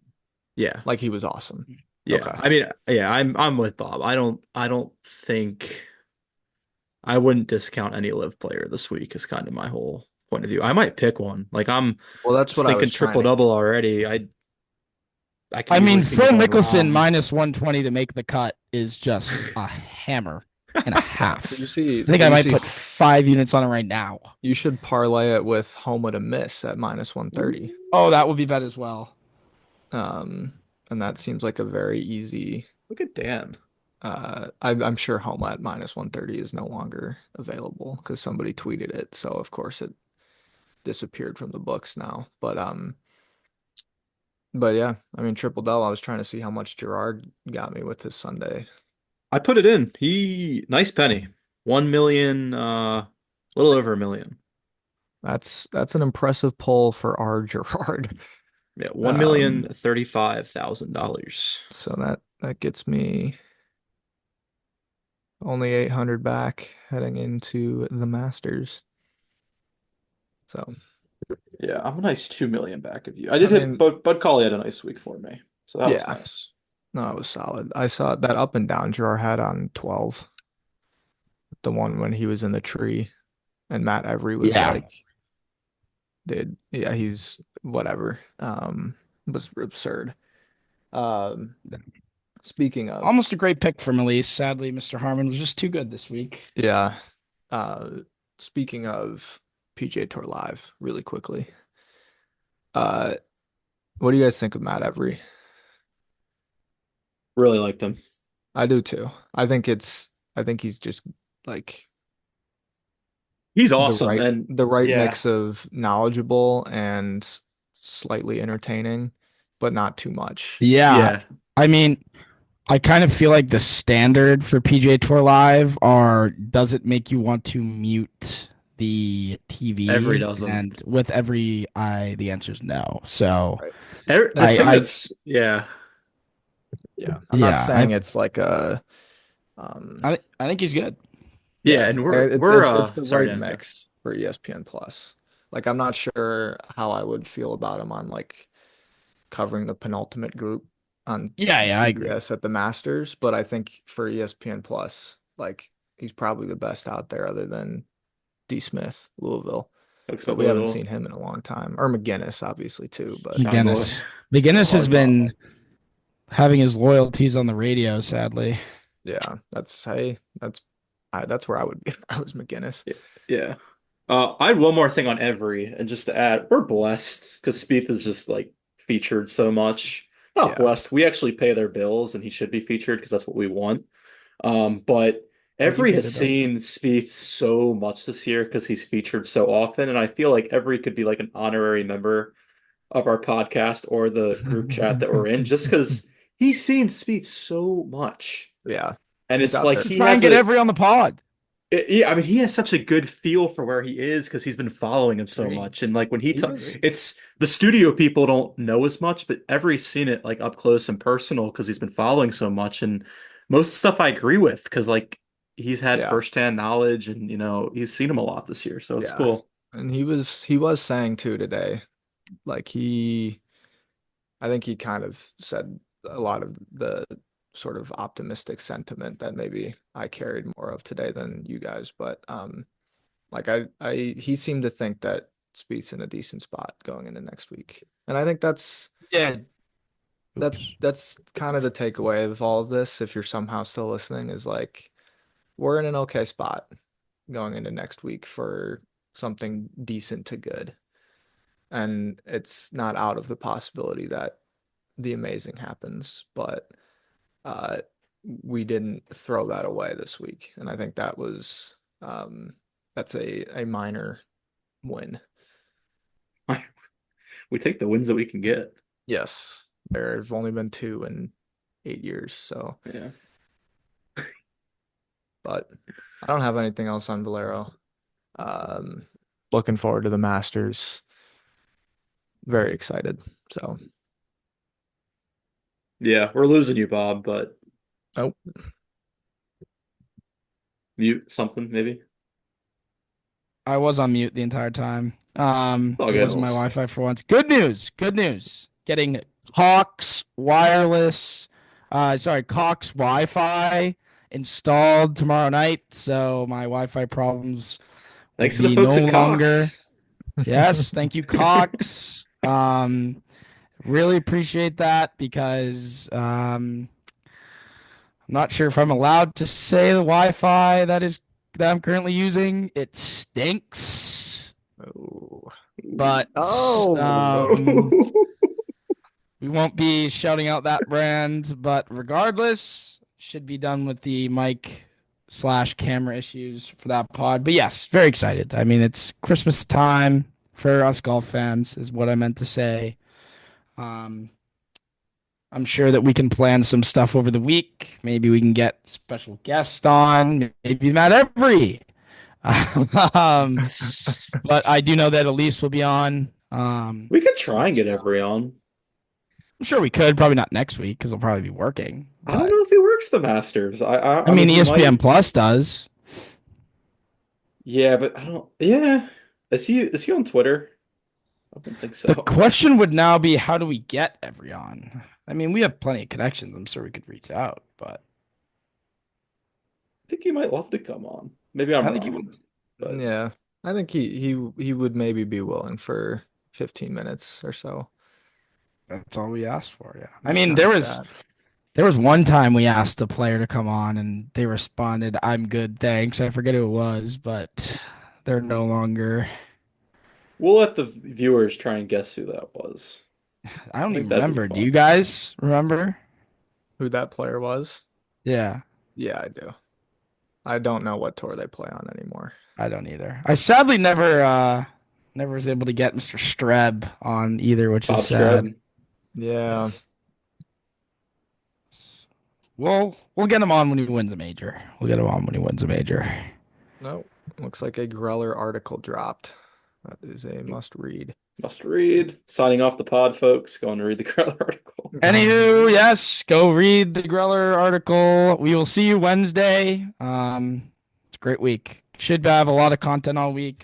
yeah. Like he was awesome. Yeah. Okay. I mean, yeah, I'm with Bob. I don't think I wouldn't discount any live player this week is kind of my whole point of view. I might pick one. Like I'm Well, that's what I thinking was trying triple to. double already. I could I easily mean, see Phil me going Mickelson Rom. minus 120 to make the cut is just a hammer and a Yeah. half. Did you see? I think Did I you might see? put 5 units on it right now. You should parlay it with Homa to miss at minus 130. Oh, that would be bet as well. Um, and that seems like a very easy. Look at Dan. I'm sure Homa at minus 130 is no longer available because somebody tweeted it. So of course it disappeared from the books now. But yeah, I mean triple double. I was trying to see how much Gerard got me with his Sunday. I put it in. Nice penny. 1 million, little over 1 million. That's an impressive pull for our Gerard. Yeah, one Um, million $35,000. so that gets me only 800 back heading into the Masters. So, Yeah, I'm a nice 2 million back of you. I I did hit mean, Bud Cauley had a nice week for me, so that was yeah, nice. no, it was solid. I saw that up and down draw had on 12, the one when he was in the tree, and Matt Every was Yeah. like, dude, yeah, he's whatever. Was absurd. Um, speaking of, Almost a great pick from Elise. Sadly, Mr. Harmon was just too good this week. yeah, uh, speaking of PJ Tour Live, really quickly, uh, what do you guys think of Matt Every? Really liked him. I do too. I think he's just like He's awesome, and the right yeah, mix of knowledgeable and slightly entertaining, but not too much. Yeah. yeah, I mean, I kind of feel like the standard for PJ Tour Live does it make you want to mute the every TV? dozen. And with every the answer is no. So Right. The That's thing I that's yeah, yeah. I'm not yeah, saying it's like a I think he's good. yeah, yeah, and it's we're it's the sorry to right interrupt. mix for ESPN Plus. Like I'm not sure how I would feel about him on like covering the penultimate group on Yeah, I agree. CBS at the Masters, but I think for ESPN Plus, like he's probably the best out there other than D. Smith, Louisville. Folks But with we haven't Louisville, seen him in a long time. Or McGinnis, obviously, too. But Shine Boy, McGinnis. still a McGinnis has hard top. been having his loyalties on the radio, sadly. yeah, that's where I would be if I was McGinnis. Yeah. I had one more thing on Every, and just to add, we're blessed because Spieth is just like featured so much. Not Yeah. blessed. We actually pay their bills, and he should be featured because that's what we want. But We do Every pay has their bills. seen Spieth so much this year because he's featured so often, and I feel like Every could be like an honorary member of our podcast or the group chat that we're in, just because he's seen Spieth so much, Yeah, and he's it's out like there. he Try and has get a every on the pod. yeah, I mean, he has such a good feel for where he is because he's been following him so Agreed. much. And like when he, He was it's the studio people don't know as much, but Every's seen it like up close and personal because he's been following so much. And most of the stuff I agree with because like he's had yeah, firsthand knowledge and he's seen him a lot this year, so it's yeah. cool. And he was saying too today, like I think he kind of said a lot of the sort of optimistic sentiment that maybe I carried more of today than you guys. But like he seemed to think that Speed's in a decent spot going into next week. And I think Yeah. that's Oops. that's kind of the takeaway of all of this, if you're somehow still listening, is like we're in an okay spot going into next week for something decent to good. And it's not out of the possibility that the amazing happens, but uh, we didn't throw that away this week, and I think that's a minor win. We take the wins that we can get. Yes, there have only been two in 8 years, so Yeah. but I don't have anything else on Valero. Um, looking forward to the Masters. Very excited. So, Yeah, we're losing you, Bob, but oh, mute something maybe. I was on mute the entire time. All It good. wasn't my Wi-Fi for once. Good news. Good news. Getting Cox wireless, Cox Wi-Fi installed tomorrow night. So my Wi-Fi problems will Thanks to the be folks no at longer. Cox. Yes, thank you, Cox. Really appreciate that because I'm not sure if I'm allowed to say the Wi-Fi that I'm currently using. It stinks, oh, but oh, we won't be shouting out that brand. But regardless, should be done with the mic slash camera issues for that pod. But yes, very excited. I mean, it's Christmas time for us golf fans, is what I meant to say. Um, I'm sure that we can plan some stuff over the week. Maybe we can get special guests on. Maybe Matt Every. um, but I do know that Elise will be on. We could try and get Every on. I'm sure we could. Probably not next week because I'll probably be working. I don't But know if he works the Masters. I mean, he ESPN might. Plus does. Yeah, but I don't. Yeah, is he on Twitter? I don't think The so. question would now be, how do we get Evry? I mean, we have plenty of connections. I'm sure we could reach out, but I think he might love to come on. Maybe I'm I think he wrong, would. but Yeah, I think he would maybe be willing for 15 minutes or so. That's all we asked for. Yeah. I Just mean, kind of chat. there was one time we asked a player to come on, and they responded, "I'm good, thanks." I forget who it was, but they're no longer. we'll let the viewers try and guess who that was. I don't I think even that'd be remember. Do you fun. guys remember? Who that player was? Yeah, Yeah, I do. I don't know what tour they play on anymore. I don't either. I sadly never was able to get Mr. Streb on either, which is Bob sad. Streb. Yeah, Yes. We'll get him on when he wins a major. We'll get him on when he wins a major. no, looks like a Greller article dropped. That is a must read. Must read. Signing off the pod, folks. Going to read the Crowd article. Anywho, yes, go read the Greller article. We will see you Wednesday. It's a great week. Should have a lot of content all week.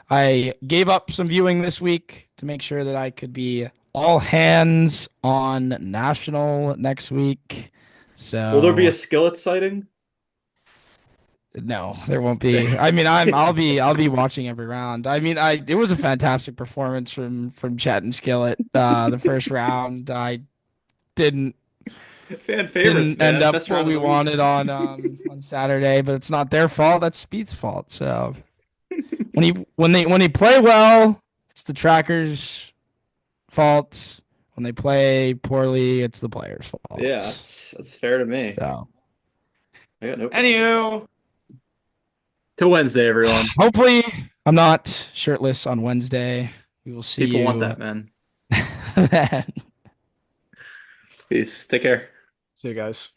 I gave up some viewing this week to make sure that I could be all hands on National next week. Will there be a So skillet sighting? no, there won't be. I mean, I'll be watching every round. I mean, it was a fantastic performance from Chet and Skillett. The first round, I didn't Fan favorites, didn't end man. up Best what round of we the week. wanted on Saturday, but it's not their fault. That's Spieth's fault. So when they play well, it's the trackers' fault. When they play poorly, it's the players' fault. Yeah, that's fair to me. So I got no problem. anywho, Till Wednesday, everyone. hopefully I'm not shirtless on Wednesday. We will see People you. want that, man. then. Peace. Take care. See you guys.